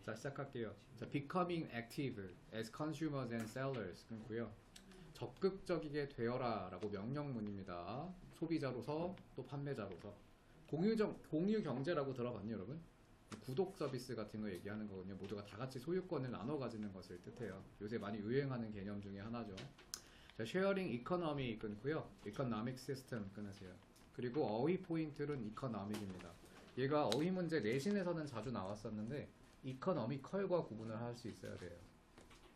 자, 시작할게요. 자, becoming active as consumers and sellers 끊고요. 적극적이게 되어라 라고 명령문입니다. 소비자로서 또 판매자로서. 공유 경제라고 들어봤니 여러분? 구독 서비스 같은 거 얘기하는 거거든요. 모두가 다 같이 소유권을 나눠 가지는 것을 뜻해요. 요새 많이 유행하는 개념 중에 하나죠. 자, 쉐어링 이코노미 끊고요. 이코노믹 시스템 끊으세요. 그리고 어휘 포인트는 이코노믹입니다. 얘가 어휘 문제 내신에서는 자주 나왔었는데 이코노미컬과 구분을 할 수 있어야 돼요.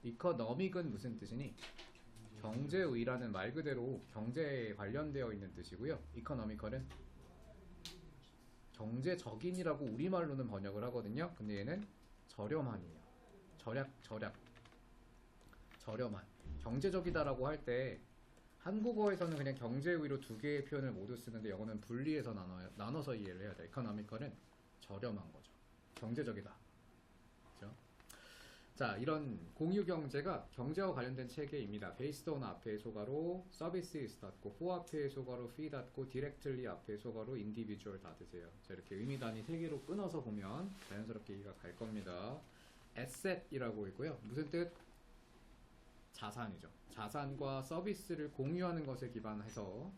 이코노믹은 무슨 뜻이니? 경제의라는 말 그대로 경제에 관련되어 있는 뜻이고요. 이코노미컬은 경제적인이라고 우리말로는 번역을 하거든요. 근데 얘는 저렴한이에요. 저렴한. 경제적이다라고 할 때 한국어에서는 그냥 경제의로 두 개의 표현을 모두 쓰는데 영어는 분리해서 나눠서 이해를 해야 돼요. 이코노미컬은 저렴한 거죠. 경제적이다. 그렇죠? 자, 이런 공유 경제가 경제와 관련된 체계입니다. based on 앞에 소가로 services 닫고 for 앞에 소가로 fee 닫고 directly 앞에 소가로 individual 닫으세요. 자, 이렇게 의미 단위 세 개로 끊어서 보면 자연스럽게 이해가 갈 겁니다. asset이라고 있고요. 무슨 뜻? 자산이죠. 자산과 서비스를 공유하는 것에 기반해서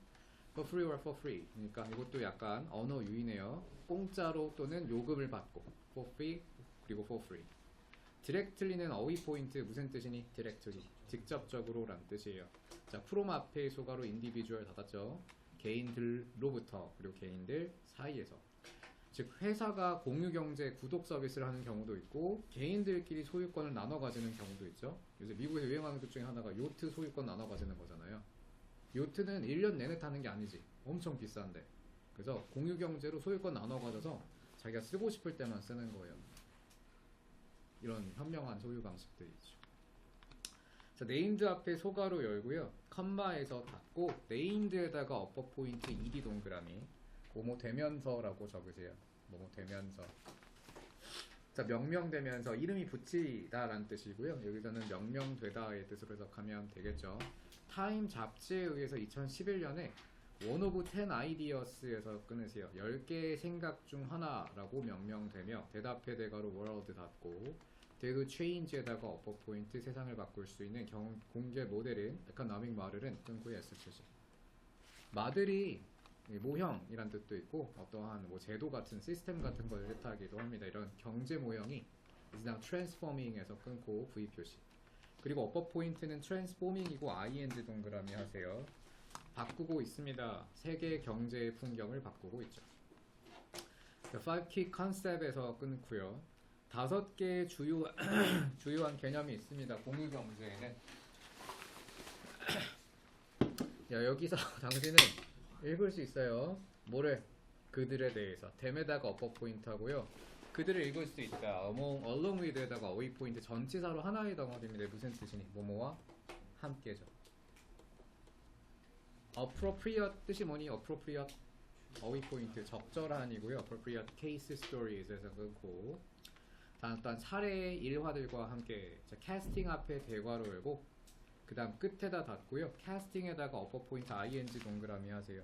for free or for free. 그러니까 이것도 약간 언어 유희네요. 공짜로 또는 요금을 받고 for free 그리고 for free. 디렉틀리는 어휘 포인트 무슨 뜻이니? 디렉틀리 직접적으로 란 뜻이에요. 자, 프롬 앞에 소가로 인디비주얼 닫았죠. 개인들로부터 그리고 개인들 사이에서. 즉 회사가 공유경제 구독 서비스를 하는 경우도 있고 개인들끼리 소유권을 나눠 가지는 경우도 있죠. 요새 미국에서 유행하는 것 중에 하나가 요트 소유권 나눠 가지는 거잖아요. 요트는 1년 내내 타는 게 아니지. 엄청 비싼데. 그래서 공유경제로 소유권 나눠 가져서 자기가 쓰고 싶을 때만 쓰는 거예요. 이런 현명한 소유 방식들이죠. 자, 네임드 앞에 소가로 열고요. 컴마에서 닫고 네임드에다가 어퍼 포인트 2D 동그라미 뭐뭐 되면서라고 적으세요. 뭐뭐 되면서. 자, 명명되면서 이름이 붙이다 라는 뜻이고요. 여기서는 명명되다의 뜻으로 해석하면 되겠죠. 타임 잡지에 의해서 2011년에 One of 10 Ideas에서 끊으세요. 10개의 생각 중 하나라고 명명되며 대답해 대가로 world 닫고 대그 change에다가 어퍼 포인트 세상을 바꿀 수 있는 공개 모델인 economic model은 끊고 S 표시. 마들이 모형이란 뜻도 있고 어떠한 뭐 제도 같은 시스템 같은 걸 뜻하기도 합니다. 이런 경제 모형이 is now transforming에서 끊고 V 표시. 그리고 어퍼 포인트는 transforming이고 ing 동그라미 하세요. 바꾸고 있습니다. 세계 경제의 풍경을 바꾸고 있죠. 5 key concept에서 끊고요. 5개의 주요한 개념이 있습니다. 공유 경제에는. 야, 여기서 당신은 읽을 수 있어요. 뭐를? 그들에 대해서. them에다가 어퍼 포인트 하고요. 그들을 읽을 수 있다. along with에다가 어휘 포인트 전치사로 하나의 덩어리입니다. 무슨 뜻이니? 뭐뭐와 함께죠. appropriate 뜻이 뭐니? appropriate 어휘 포인트 적절한이고요. appropriate case stories에서 끊고 다음 또한 사례의 일화들과 함께. 자, casting 앞에 대괄호 열고 그 다음 끝에다 닫고요. casting에다가 어퍼 포인트 ing 동그라미 하세요.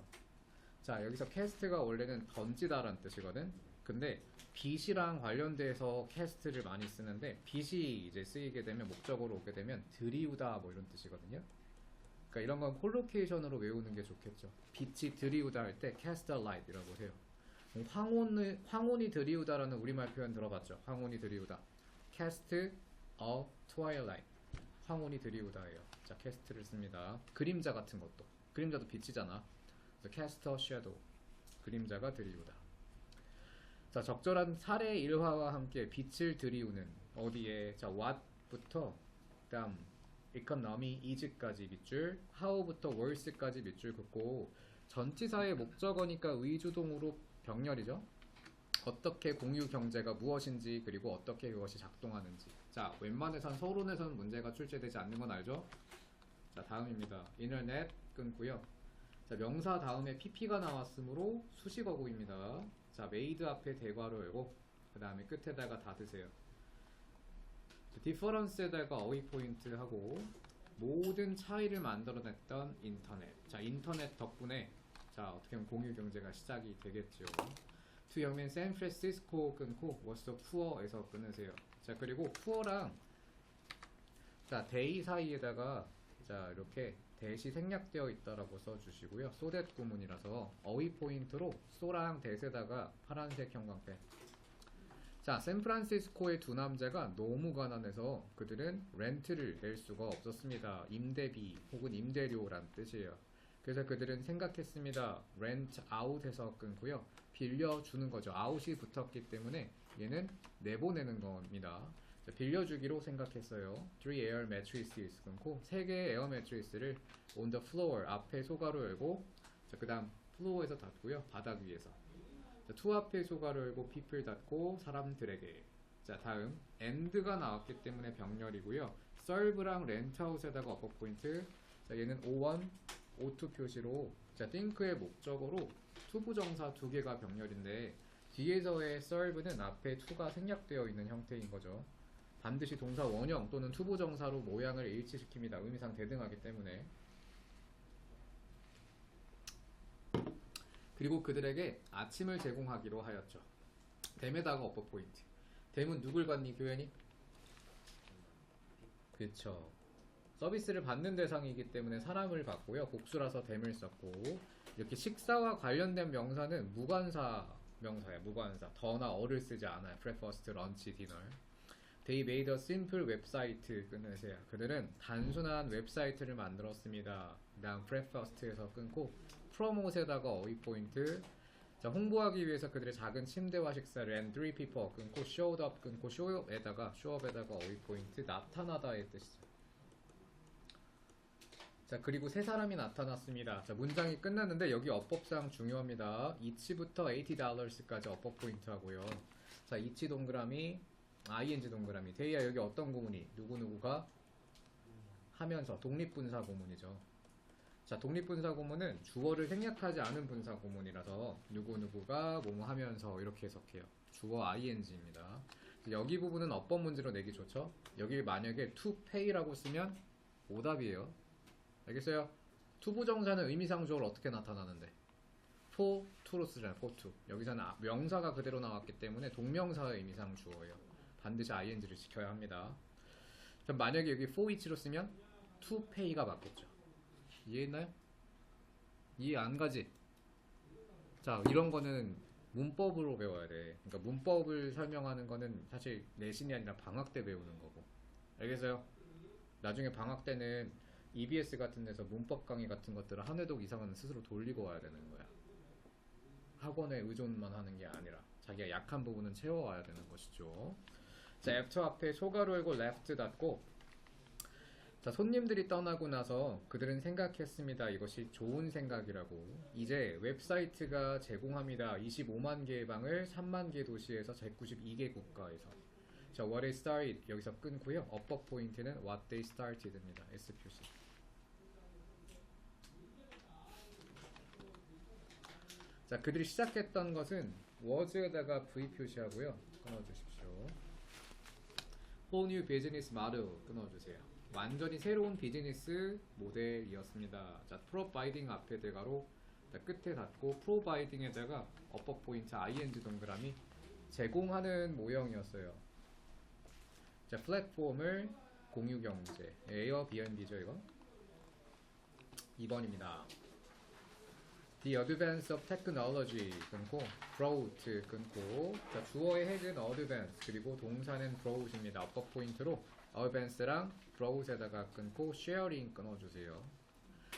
자, 여기서 cast가 원래는 던지다라는 뜻이거든. 근데 빛이랑 관련돼서 cast를 많이 쓰는데 빛이 이제 쓰이게 되면 목적어로 오게 되면 들이우다 뭐 이런 뜻이거든요. 그러니까 이런 건 콜로케이션으로 외우는 게 좋겠죠. 빛이 들이우다 할 때 cast a light이라고 해요. 황혼이 들이우다라는 우리말 표현 들어봤죠? 황혼이 들이우다. cast a twilight. 황혼이 들이우다예요. 자, cast를 씁니다. 그림자 같은 것도. 그림자도 빛이잖아. 그래서 cast a shadow. 그림자가 들이우다. 자, 적절한 사례 일화와 함께 빛을 들이우는 어디에? 자, what부터 다음 economy is까지 밑줄, how부터 worse까지 밑줄 긋고 전치사의 목적어니까 의주동으로 병렬이죠. 어떻게 공유 경제가 무엇인지 그리고 어떻게 그것이 작동하는지. 자, 웬만해선 서론에서는 문제가 출제되지 않는 건 알죠? 자, 다음입니다. 인터넷 끊고요. 자, 명사 다음에 pp가 나왔으므로 수식어구입니다. 자, made 앞에 대괄호 열고 그 다음에 끝에다가 닫으세요. difference에다가 어휘 포인트 하고 모든 차이를 만들어냈던 인터넷. 자, 인터넷 덕분에 자, 어떻게 보면 공유 경제가 시작이 되겠죠. 투영면 샌프란시스코 끊고 was the poor에서 끊으세요. 자, 그리고 poor랑 자, they 사이에다가 자, 이렇게 대시 생략되어 있다라고 써주시고요. so that 구문이라서 어휘 포인트로 so랑 that에다가 파란색 형광펜. 자, 샌프란시스코의 두 남자가 너무 가난해서 그들은 렌트를 낼 수가 없었습니다. 임대비 혹은 임대료란 뜻이에요. 그래서 그들은 생각했습니다. rent out에서 끊고요. 빌려주는 거죠. out이 붙었기 때문에 얘는 내보내는 겁니다. 자, 빌려주기로 생각했어요. 3 air mattresses 끊고 3개의 에어 매트리스를 on the floor 앞에 소가로 열고 자, 그 다음 floor에서 닫고요. 바닥 위에서 자, to 앞에 소가로 열고 people 닫고 사람들에게 자, 다음 and가 나왔기 때문에 병렬이고요. serve랑 renthout에다가 어퍼 포인트 자, 얘는 O1, O2 표시로 자, think의 목적어로 투부정사 두 개가 병렬인데 뒤에서의 serve는 앞에 to가 생략되어 있는 형태인 거죠. 반드시 동사 원형 또는 투부정사로 모양을 일치시킵니다. 의미상 대등하기 때문에. 그리고 그들에게 아침을 제공하기로 하였죠. 댐에다가 어퍼 포인트. 댐은 누굴 받니 교현이? 그쵸. 서비스를 받는 대상이기 때문에 사람을 받고요. 복수라서 댐을 썼고 이렇게 식사와 관련된 명사는 무관사 명사예요. 무관사. 더나 어를 쓰지 않아요. breakfast, lunch, dinner. They made a simple website 끊으세요. 그들은 단순한 웹사이트를 만들었습니다. 그 다음 breakfast에서 끊고 promote에다가 어휘 포인트 자, 홍보하기 위해서 그들의 작은 침대와 식사를 and three people 끊고 showed up 끊고 show up에다가 어휘 포인트 나타나다의 뜻이죠. 자, 그리고 세 사람이 나타났습니다. 자, 문장이 끝났는데 여기 어법상 중요합니다. each부터 $80까지 어법 포인트 하고요. 자, each 동그라미 ing 동그라미 데이야 여기 어떤 구문이 누구누구가 하면서 독립분사 구문이죠. 자, 독립분사 구문은 주어를 생략하지 않은 분사 구문이라서 누구누구가 뭐뭐 하면서 이렇게 해석해요. 주어 ing입니다. 여기 부분은 어법 문제로 내기 좋죠. 여기 만약에 to pay라고 쓰면 오답이에요. 알겠어요? 투부정사는 의미상주어로 어떻게 나타나는데 for to로 쓰잖아요. for to 여기서는 명사가 그대로 나왔기 때문에 동명사의 의미상주어예요. 반드시 ing를 지켜야 합니다. 그럼 만약에 여기 for each로 쓰면 to pay가 맞겠죠. 이해했나요? 이해 안 가지? 자, 이런 거는 문법으로 배워야 돼. 그러니까 문법을 설명하는 거는 사실 내신이 아니라 방학 때 배우는 거고. 알겠어요? 나중에 방학 때는 EBS 같은 데서 문법 강의 같은 것들을 한 회독 이상은 스스로 돌리고 와야 되는 거야. 학원에 의존만 하는 게 아니라 자기가 약한 부분은 채워와야 되는 것이죠. 자, after 앞에 소가로 열고 left 닫고 자, 손님들이 떠나고 나서 그들은 생각했습니다. 이것이 좋은 생각이라고. 이제 웹사이트가 제공합니다. 25만 개의 방을 3만 개 도시에서 192개 국가에서. 자, what they started 여기서 끊고요. 어법 포인트는 what they started입니다. S 표시. 자, 그들이 시작했던 것은 was에다가 V 표시하고요. 끊어주십시오. whole new business model 끊어주세요. 완전히 새로운 비즈니스 모델이었습니다. 자, providing 앞에 대가로 끝에 닫고 providing에다가 어법 포인트 ing 동그라미 제공하는 모형이었어요. 자, 플랫폼을 공유 경제 에어비앤비죠 이거. 2번입니다. The advance of technology 끊고 brought 끊고 자, 주어의 핵은 advance 그리고 동사는 brought입니다. 어법 포인트로 advance랑 brought에다가 끊고 sharing 끊어주세요.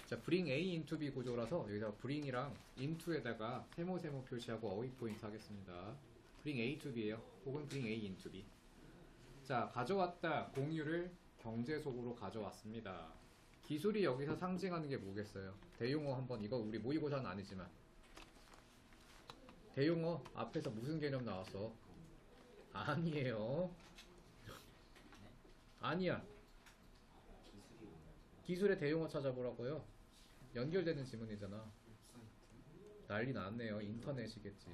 자, bring A into B 구조라서 여기서 bring이랑 into에다가 세모 표시하고 어휘 포인트 하겠습니다. bring A to B예요. 혹은 bring A into B. 자, 가져왔다 공유를 경제 속으로 가져왔습니다. 기술이 여기서 상징하는 게 뭐겠어요? 대용어 한번 이거 우리 모의고사는 아니지만 대용어 앞에서 무슨 개념 나왔어? 아니에요. 아니야. 기술의 대용어 찾아보라고요. 연결되는 지문이잖아. 난리 났네요. 인터넷이겠지.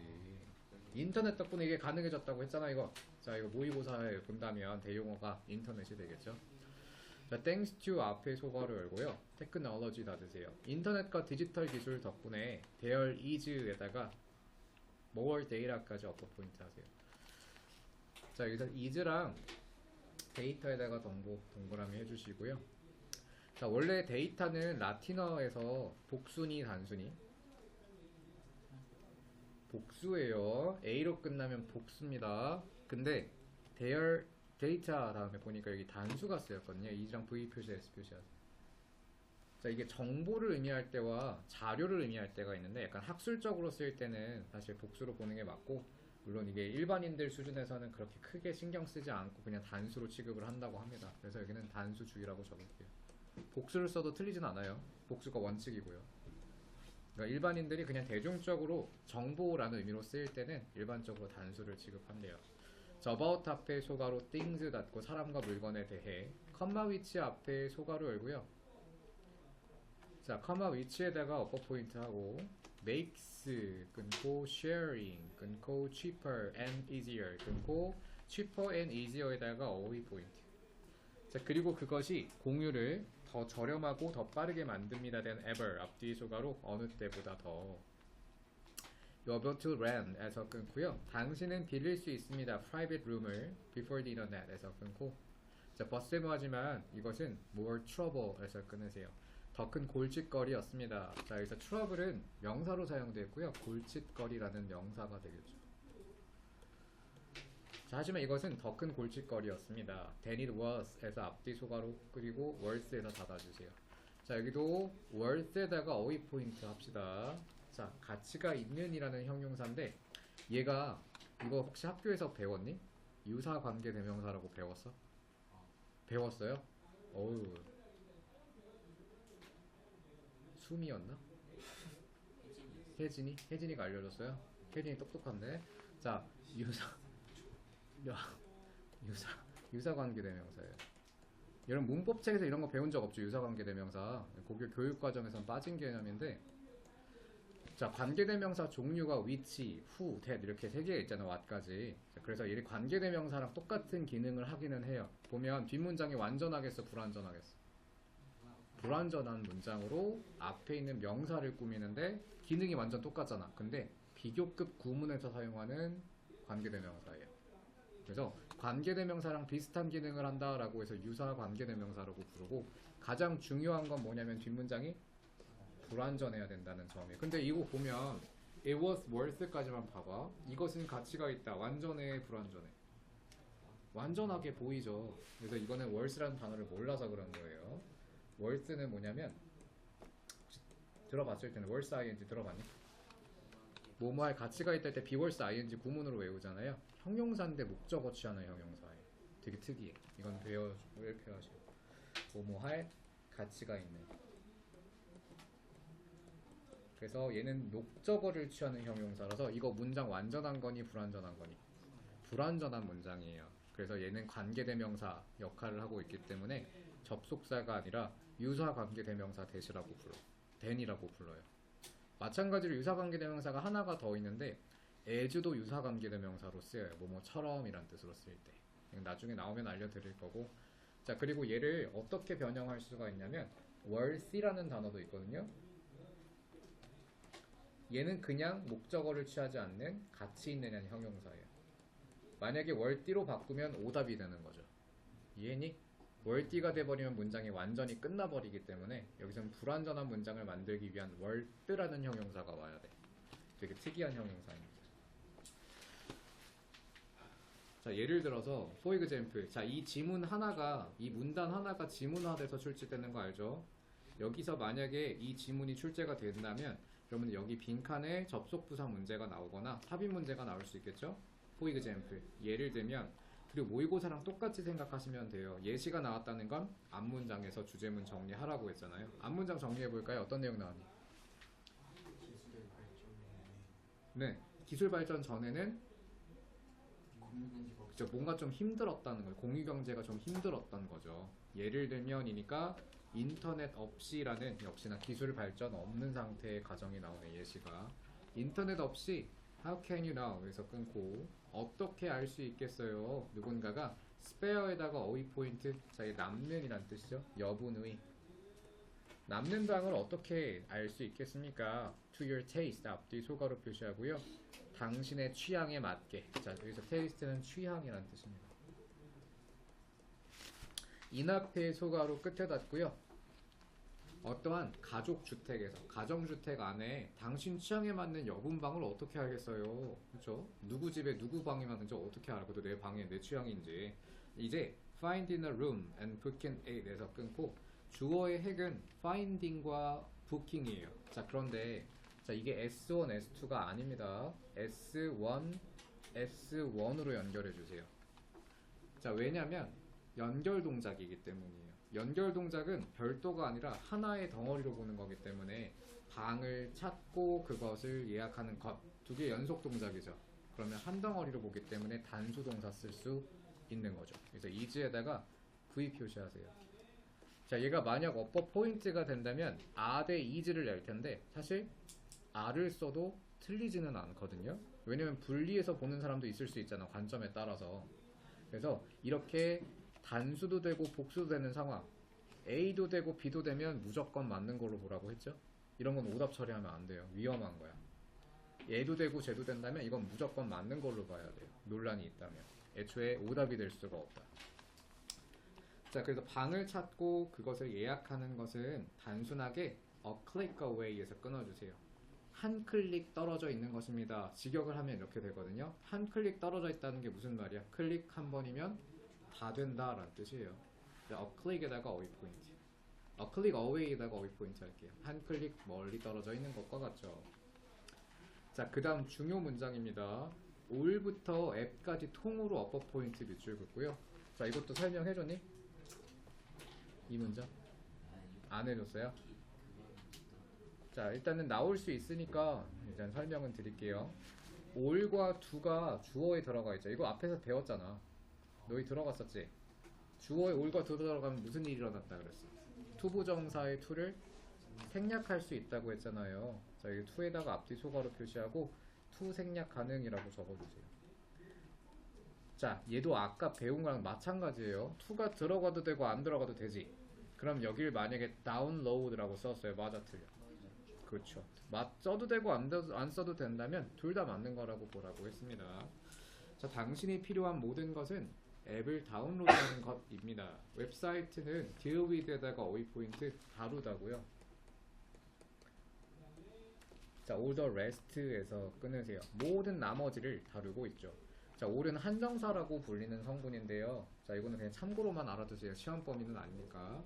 인터넷 덕분에 이게 가능해졌다고 했잖아 이거. 자, 이거 모의고사에 본다면 대용어가 인터넷이 되겠죠. 자, thanks to 앞에 소괄호 열고요. technology 닫으세요. 인터넷과 디지털 기술 덕분에 there is에다가 more data까지 어퍼 포인트 하세요. 자, 여기서 is랑 데이터에다가 동그라미 해주시고요. 자, 원래 데이터는 라틴어에서 복수니 단수니? 복수예요. A로 끝나면 복수입니다. 근데 데이터 다음에 보니까 여기 단수가 쓰였거든요. is랑 V 표시, S 표시하세요. 자, 이게 정보를 의미할 때와 자료를 의미할 때가 있는데 약간 학술적으로 쓰일 때는 사실 복수로 보는 게 맞고, 물론 이게 일반인들 수준에서는 그렇게 크게 신경 쓰지 않고 그냥 단수로 취급을 한다고 합니다. 그래서 여기는 단수주의라고 적을게요. 복수를 써도 틀리진 않아요. 복수가 원칙이고요. 그러니까 일반인들이 그냥 대중적으로 정보라는 의미로 쓰일 때는 일반적으로 단수를 취급한대요. 자, about 앞에 소가로 things 닫고 사람과 물건에 대해, 컴마 위치 앞에 소가로 열고요. 자, 컴마 위치에다가 어퍼 포인트 하고 makes 끊고 sharing 끊고 cheaper and easier 끊고 cheaper and easier에다가 어휘 포인트. 자, 그리고 그것이 공유를 더 저렴하고 더 빠르게 만듭니다. 된 ever 앞뒤 소가로 어느 때보다 더. You're able to rent에서 끊고요. 당신은 빌릴 수 있습니다. private room을 before the internet에서 끊고. 자, 버스모하지만 이것은 more trouble에서 끊으세요. 더 큰 골칫거리였습니다. 자, 여기서 trouble은 명사로 사용되었고요. 골칫거리라는 명사가 되겠죠. 자, 하지만 이것은 더 큰 골칫거리였습니다. Than it was에서 앞뒤 소가로 그리고 worth에서 닫아주세요. 자, 여기도 worth에다가 어휘 포인트 합시다. 자, 가치가 있는 이라는 형용사인데 얘가 이거 혹시 학교에서 배웠니? 유사관계 대명사라고 배웠어? 배웠어요? 어우, 수미였나? 혜진이? 혜진이가 알려줬어요? 혜진이 똑똑한데. 자, 유사관계 대명사예요. 여러분 문법책에서 이런 거 배운 적 없죠? 유사관계 대명사. 고교 교육과정에선 빠진 개념인데, 자, 관계대명사 종류가 which, who, that 이렇게 세 개가 있잖아요. what까지. 그래서 이 관계대명사랑 똑같은 기능을 하기는 해요. 보면 뒷문장이 완전하겠어, 불완전하겠어? 불완전한 문장으로 앞에 있는 명사를 꾸미는데 기능이 완전 똑같잖아. 근데 비교급 구문에서 사용하는 관계대명사예요. 그래서 관계대명사랑 비슷한 기능을 한다라고 해서 유사 관계대명사라고 부르고, 가장 중요한 건 뭐냐면 뒷문장이 불완전해야 된다는 점이에요. 근데 이거 보면 it was worth까지만 봐봐. 이것은 가치가 있다. 완전해, 불완전해? 완전하게 보이죠. 그래서 이거는 worth라는 단어를 몰라서 그런 거예요. worth는 뭐냐면, 들어봤을 때는 worth ing 들어봤니? 뭐뭐 할 가치가 있다 할 때 be worth ing 구문으로 외우잖아요. 형용사인데 목적어 취하는 형용사예요. 되게 특이해. 이건 이렇게 하시고, 뭐뭐 할 가치가 있는. 그래서 얘는 목적어를 취하는 형용사라서 이거 문장 완전한 거니 불완전한 거니? 불완전한 문장이에요. 그래서 얘는 관계대명사 역할을 하고 있기 때문에 접속사가 아니라 유사관계대명사 대시라고 불러. than이라고 불러요. 마찬가지로 유사관계대명사가 하나가 더 있는데 as도 유사관계대명사로 쓰여요. 뭐뭐처럼 이란 뜻으로 쓸 때. 나중에 나오면 알려드릴 거고. 자, 그리고 얘를 어떻게 변형할 수가 있냐면 worthy라는 단어도 있거든요. 얘는 그냥 목적어를 취하지 않는 가치 있느냐는 형용사예요. 만약에 worthy로 바꾸면 오답이 되는 거죠. 이해니? worthy가 돼버리면 문장이 완전히 끝나버리기 때문에 여기서는 불완전한 문장을 만들기 위한 worth라는 형용사가 와야 돼. 되게 특이한 형용사입니다. 자, 예를 들어서 for example, 자, 이 지문 하나가, 이 문단 하나가 지문화돼서 출제되는 거 알죠? 여기서 만약에 이 지문이 출제가 된다면 그러면 여기 빈칸에 접속부사 문제가 나오거나 삽입 문제가 나올 수 있겠죠? for example, 예를 들면. 그리고 모의고사랑 똑같이 생각하시면 돼요. 예시가 나왔다는 건 앞문장에서 주제문 정리하라고 했잖아요. 앞문장 정리해볼까요? 어떤 내용 나왔니? 네, 기술 발전 전에는 그쵸, 뭔가 좀 힘들었다는 거예요. 공유경제가 좀 힘들었던 거죠. 예를 들면이니까 인터넷 없이라는, 역시나 기술 발전 없는 상태의 가정이 나오네. 예시가 인터넷 없이 how can you now 에서 끊고 어떻게 알 수 있겠어요? 누군가가 spare에다가 어휘 포인트. 자, 이 남는이란 뜻이죠. 여분의. 남는 당을 어떻게 알 수 있겠습니까? to your taste 앞뒤 소가로 표시하고요. 당신의 취향에 맞게. 자, 여기서 테이스트는 취향이라는 뜻입니다. 인앞에 소가로 끝에 닫고요. 어떠한 가족주택에서, 가정주택 안에 당신 취향에 맞는 여분방을 어떻게 알겠어요? 그렇죠? 누구 집에 누구 방이 맞는지 어떻게 알아? 그것도 내 방에 내 취향인지. 이제 find in a room and book in a에서 끊고 주어의 핵은 finding과 booking이에요. 자, 그런데 자, 이게 S1, S2가 아닙니다. S1, S1으로 연결해 주세요. 자, 왜냐면 연결 동작이기 때문이에요. 연결 동작은 별도가 아니라 하나의 덩어리로 보는 거기 때문에 방을 찾고 그것을 예약하는 것, 두 개 연속 동작이죠. 그러면 한 덩어리로 보기 때문에 단수 동사 쓸 수 있는 거죠. 그래서 is에다가 V 표시하세요. 자, 얘가 만약 어법 포인트가 된다면 are 대 is를 낼 텐데 사실 are를 써도 틀리지는 않거든요. 왜냐면 분리해서 보는 사람도 있을 수 있잖아, 관점에 따라서. 그래서 이렇게 단수도 되고 복수도 되는 상황, A도 되고 B도 되면 무조건 맞는 걸로 보라고 했죠. 이런 건 오답 처리하면 안 돼요. 위험한 거야. 얘도 되고 쟤도 된다면 이건 무조건 맞는 걸로 봐야 돼요. 논란이 있다면. 애초에 오답이 될 수가 없다. 자, 그래서 방을 찾고 그것을 예약하는 것은 단순하게 a click away에서 끊어주세요. 한 클릭 떨어져 있는 것입니다. 직역을 하면 이렇게 되거든요. 한 클릭 떨어져 있다는 게 무슨 말이야? 클릭 한 번이면 다 된다 라는 뜻이에요. a click에다가 어휘 포인트, a click away에다가 어휘 포인트 할게요. 한 클릭 멀리 떨어져 있는 것과 같죠. 자, 그 다음 중요 문장입니다. 올부터 앱까지 통으로 어법 포인트 밑줄 긋고요. 자, 이것도 설명해줬니? 이 문장? 안 해줬어요? 자, 일단은 나올 수 있으니까 일단 설명은 드릴게요. 올과 to가 주어에 들어가 있죠. 이거 앞에서 배웠잖아. 너희 들어갔었지? 주어에 올과 to 들어가면 무슨 일이 일어났다 그랬어? 투부정사의 to를 생략할 수 있다고 했잖아요. 자, 여기 to에다가 앞뒤 소가로 표시하고 to 생략 가능이라고 적어주세요. 자, 얘도 아까 배운 거랑 마찬가지예요. to가 들어가도 되고 안 들어가도 되지. 그럼 여길 만약에 download라고 썼어요. 맞아, 틀려? 그렇죠. 써도 되고 안 써도 된다면 둘 다 맞는 거라고 보라고 했습니다. 자, 당신이 필요한 모든 것은 앱을 다운로드하는 것입니다. 웹사이트는 deal with에다가 어휘 포인트 다루다고요. 자, all the rest에서 끊으세요. 모든 나머지를 다루고 있죠. 자, all은 한정사라고 불리는 성분인데요. 자, 이거는 그냥 참고로만 알아두세요. 시험 범위는 아니니까.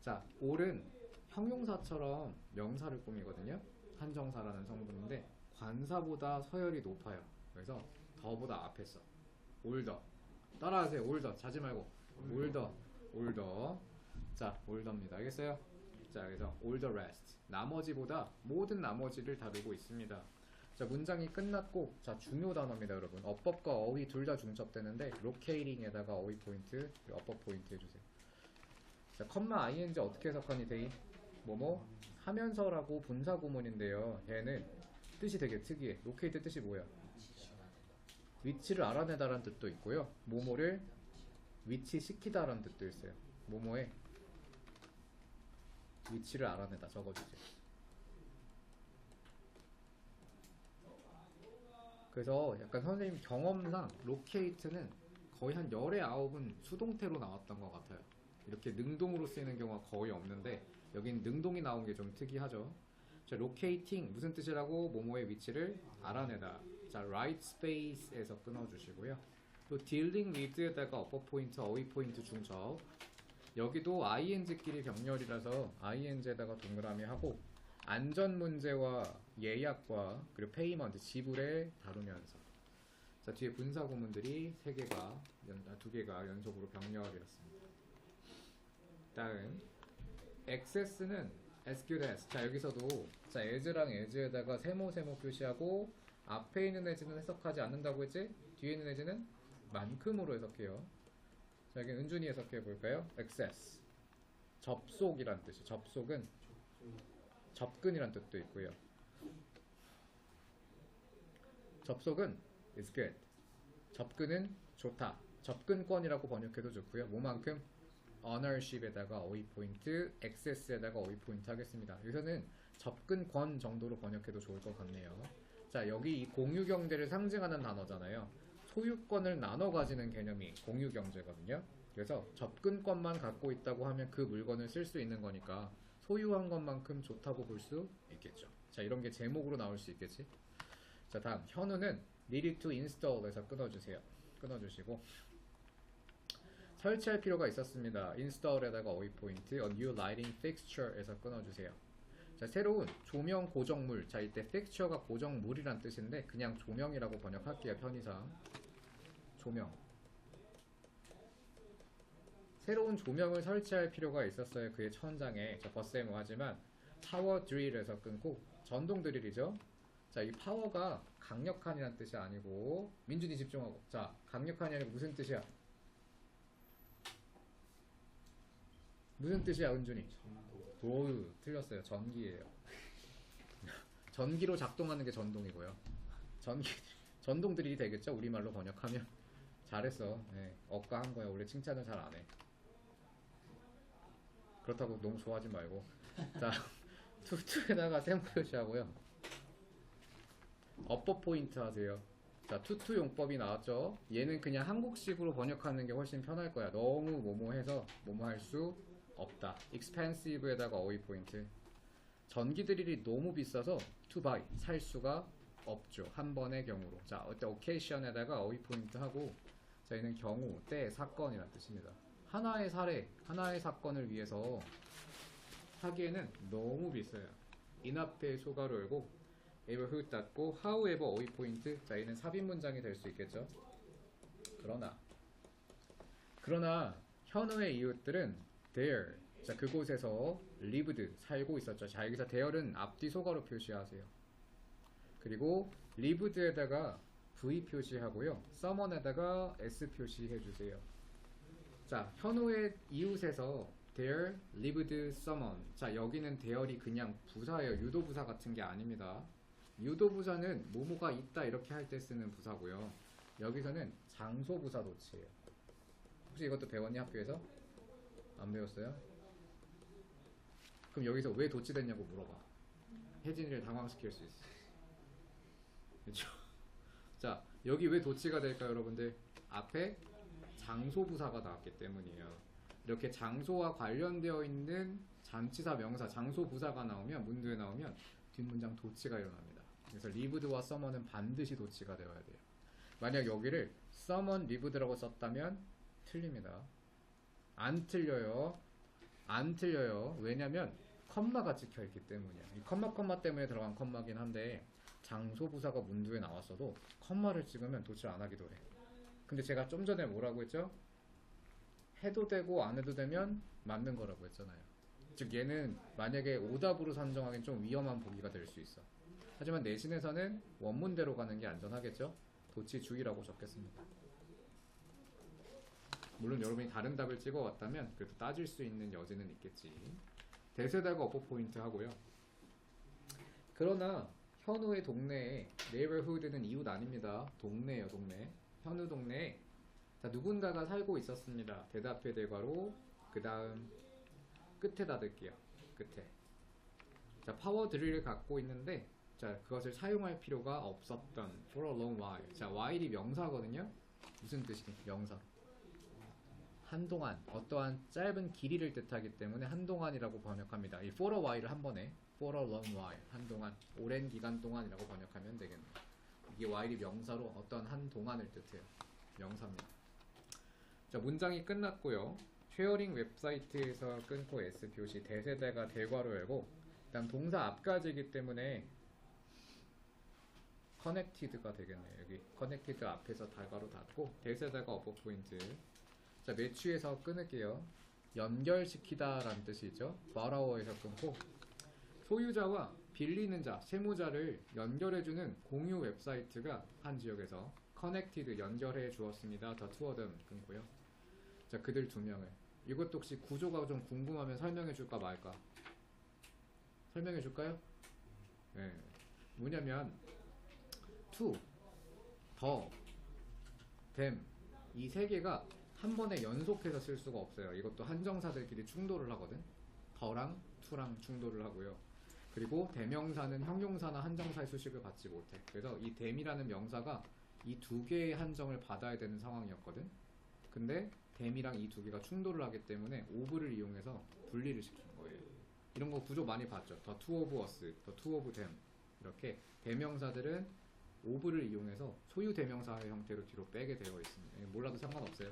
자, all은 형용사처럼 명사를 꾸미거든요. 한정사라는 성분인데 관사보다 서열이 높아요. 그래서 더보다 앞에 써. older. 따라하세요. older. 자지 말고. older. 자, older입니다. 알겠어요? 자, 그래서 all the rest. 나머지보다 모든 나머지를 다루고 있습니다. 자, 문장이 끝났고, 자, 중요 단어입니다, 여러분. 어법과 어휘 둘 다 중첩되는데 locating에다가 어휘 포인트, 어법 포인트 해주세요. 자, 컴마 ing 어떻게 해석하니 데이? 뭐뭐 하면서라고 분사 구문인데요. 얘는 뜻이 되게 특이해. locate 뜻이 뭐야? 위치를 알아내다라는 뜻도 있고요. 뭐뭐를 위치시키다라는 뜻도 있어요. 뭐뭐의 위치를 알아내다 적어주세요. 그래서 약간 선생님 경험상 locate는 거의 한 열의 9은 수동태로 나왔던 것 같아요. 이렇게 능동으로 쓰이는 경우가 거의 없는데 여긴 능동이 나온 게 좀 특이하죠. 자, locating 무슨 뜻이라고? 뭐뭐의 위치를 알아내다. 자, right space에서 끊어주시고요. 또 dealing with에다가 upper 포인트, 어휘 포인트 중첩. 여기도 ing끼리 병렬이라서 ing에다가 동그라미 하고 안전 문제와 예약과 그리고 페이먼트, 지불에 다루면서. 자, 뒤에 분사 구문들이 2개가 연속으로 병렬이었습니다. 다음 access는 as good as. 자, 여기서도 자, as랑 as에다가 세모 표시하고 앞에 있는 as는 해석하지 않는다고 했지? 뒤에 있는 as는 만큼으로 해석해요. 자, 여기 은준이 해석해 볼까요? access 접속이란 뜻이. 접속은 접근이란 뜻도 있고요. 접속은 is good. 접근은 좋다. 접근권이라고 번역해도 좋고요. 뭐만큼? ownership에다가 어휘 포인트, access에다가 어휘 포인트 하겠습니다. 여기서는 접근권 정도로 번역해도 좋을 것 같네요. 자, 여기 이 공유경제를 상징하는 단어잖아요. 소유권을 나눠 가지는 개념이 공유경제거든요. 그래서 접근권만 갖고 있다고 하면 그 물건을 쓸 수 있는 거니까 소유한 것만큼 좋다고 볼 수 있겠죠. 자, 이런 게 제목으로 나올 수 있겠지. 자, 다음 현우는 needed to install에서 끊어주세요. 끊어주시고 설치할 필요가 있었습니다. install에다가 어휘 포인트 a new lighting fixture에서 끊어주세요. 자, 새로운 조명 고정물. 자, 이때 fixture가 고정물이란 뜻인데 그냥 조명이라고 번역할게요. 편의상 조명. 새로운 조명을 설치할 필요가 있었어요. 그의 천장에. 자, 버스에뭐 하지만 파워 드릴에서 끊고 전동 드릴이죠. 자, 이 파워가 강력한이란 뜻이 아니고 민준이 집중하고. 자, 강력한이 아니고 무슨 뜻이야? 무슨 뜻이야, 은준이? 오, 틀렸어요. 전기예요. 전기로 작동하는 게 전동이고요. 전동 드릴이 되겠죠? 우리말로 번역하면. 잘했어. 네, 억까한 거야. 원래 칭찬을 잘 안 해. 그렇다고 너무 좋아하지 말고. 자, 투투에다가 셈 표시하고요. 어법 포인트 하세요. 자, 투투 용법이 나왔죠? 얘는 그냥 한국식으로 번역하는 게 훨씬 편할 거야. 너무 뭐뭐해서 뭐뭐 할 수 없다. expensive에다가 어휘 포인트. 전기 드릴이 너무 비싸서 to buy, 살 수가 없죠. 한 번의 경우로. 자, 어때 occasion에다가 어휘 포인트 하고, 자, 얘는 경우, 때, 사건이란 뜻입니다. 하나의 사례, 하나의 사건을 위해서 하기에는 너무 비싸요. in 앞에 소가로 열고 ever who 닫고 however 어휘 포인트. 자, 얘는 삽입 문장이 될 수 있겠죠. 그러나 현우의 이웃들은 there, 자, 그곳에서 lived, 살고 있었죠. 자, 여기서 there는 앞뒤 소가로 표시하세요. 그리고 lived에다가 V 표시하고요. someone에다가 S 표시해주세요. 자, 현우의 이웃에서 there lived someone. 자, 여기는 there이 그냥 부사예요. 유도부사 같은 게 아닙니다. 유도부사는 뭐뭐가 있다 이렇게 할 때 쓰는 부사고요. 여기서는 장소부사 도치예요. 혹시 이것도 배웠니, 학교에서? 안 배웠어요? 그럼 여기서 왜 도치됐냐고 물어봐. 혜진이를 당황시킬 수 있어. 그렇죠? 자, 여기 왜 도치가 될까요, 여러분들? 앞에 장소부사가 나왔기 때문이에요. 이렇게 장소와 관련되어 있는 잔치사, 명사, 장소부사가 나오면, 문두에 나오면 뒷문장 도치가 일어납니다. 그래서 lived와 someone은 반드시 도치가 되어야 돼요. 만약 여기를 someone lived라고 썼다면 틀립니다. 안 틀려요. 안 틀려요. 왜냐면 컴마가 찍혀 있기 때문이야. 이 컴마 때문에 들어간 컴마긴 한데 장소부사가 문두에 나왔어도 컴마를 찍으면 도치를 안 하기도 해. 근데 제가 좀 전에 뭐라고 했죠? 해도 되고 안 해도 되면 맞는 거라고 했잖아요. 즉 얘는 만약에 오답으로 선정하기엔 좀 위험한 보기가 될 수 있어. 하지만 내신에서는 원문대로 가는 게 안전하겠죠? 도치 주의라고 적겠습니다. 물론 여러분이 다른 답을 찍어왔다면 그래도 따질 수 있는 여지는 있겠지. 대세다가 어법 포인트 하고요. 그러나 현우의 동네에 neighborhood는 이웃 아닙니다. 동네예요, 동네. 현우 동네에 자, 누군가가 살고 있었습니다. 대답해 대괄호. 그 다음 끝에 닫을게요. 끝에. 자, 파워 드릴을 갖고 있는데 자, 그것을 사용할 필요가 없었던 for a long while. 자, while이 명사거든요. 무슨 뜻이니? 명사. 한동안, 어떠한 짧은 길이를 뜻하기 때문에 한동안이라고 번역합니다. 이 for a while을 한 번에 for a long while, 한동안, 오랜 기간 동안이라고 번역하면 되겠네요. 이게 while이 명사로 어떤 한동안을 뜻해요. 명사입니다. 자, 문장이 끝났고요. 쉐어링 웹사이트에서 끊고 S 표시, 대세대가 대괄호 열고, 일단 동사 앞까지이기 때문에 connected가 되겠네요. 여기 connected 앞에서 대괄호 닫고 대세대가 어법 포인트. 자, 매치에서 끊을게요. 연결시키다 라는 뜻이죠. borrower에서 끊고 소유자와 빌리는 자, 세무자를 연결해주는 공유 웹사이트가 한 지역에서 connected 연결해 주었습니다. The two of them 끊고요. 자, 그들 두 명을. 이것도 혹시 구조가 좀 궁금하면 설명해 줄까 말까? 설명해 줄까요? 네. 뭐냐면 to, the, them 이 세 개가 한 번에 연속해서 쓸 수가 없어요. 이것도 한정사들끼리 충돌을 하거든. 더랑 to랑 충돌을 하고요. 그리고 대명사는 형용사나 한정사의 수식을 받지 못해. 그래서 이 댐이라는 명사가 이 두 개의 한정을 받아야 되는 상황이었거든. 근데 댐이랑 이 두 개가 충돌을 하기 때문에 오브를 이용해서 분리를 시킨 거예요. 이런 거 구조 많이 봤죠. The two of us, the two of them. 이렇게 대명사들은 오브를 이용해서 소유 대명사의 형태로 뒤로 빼게 되어 있습니다. 몰라도 상관없어요.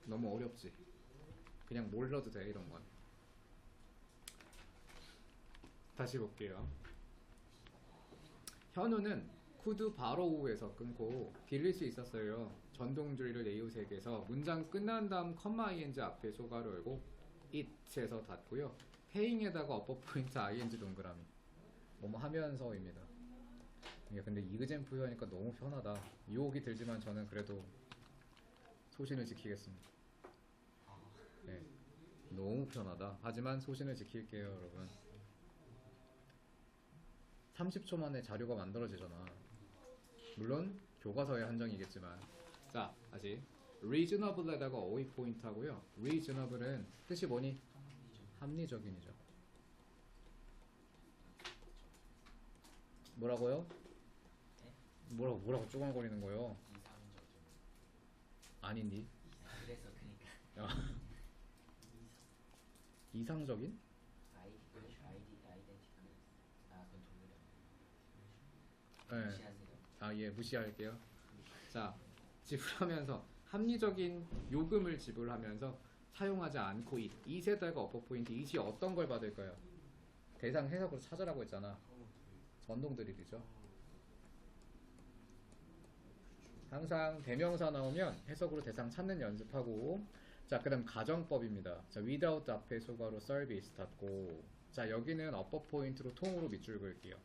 너무 어렵지. 그냥 몰라도 돼, 이런 건. 다시 볼게요. 현우는 could borrow에서 끊고 빌릴 수 있었어요. 전동줄을 네이웃에게서 문장 끝난 다음 컴마 ing 앞에 소가로 열고 it에서 닫고요. paying에다가 어퍼 포인트 ing 동그라미. 뭐뭐 하면서입니다. 이게 근데 이그젠플 하니까 너무 편하다. 유혹이 들지만 저는 그래도 소신을 지키겠습니다. 네, 너무 편하다. 하지만 소신을 지킬게요, 여러분. 30초 만에 자료가 만들어지잖아. 물론 교과서의 한정이겠지만. 자, 다시 reasonable에다가 어휘 포인트 하고요. reasonable은 뜻이 뭐니? 합리적인이죠. 뭐라고요? 뭐라고 쪼글거리는 거요? 아닌디? 그래서 그니까 이상적인? 아이덴티클. 아 그건 네. 동그라미. 무시하세요. 아, 예, 무시할게요. 자, 지불하면서 합리적인 요금을 지불하면서 사용하지 않고 it에다가 어퍼 포인트. it이 어떤 걸 받을까요? 대상 해석으로 찾으라고 했잖아. 전동 드릴이죠. 항상 대명사 나오면 해석으로 대상 찾는 연습하고. 자, 그 다음 가정법입니다. 자, without 앞에 소가로 service 닫고. 자, 여기는 어퍼 포인트로 통으로 밑줄 그을게요.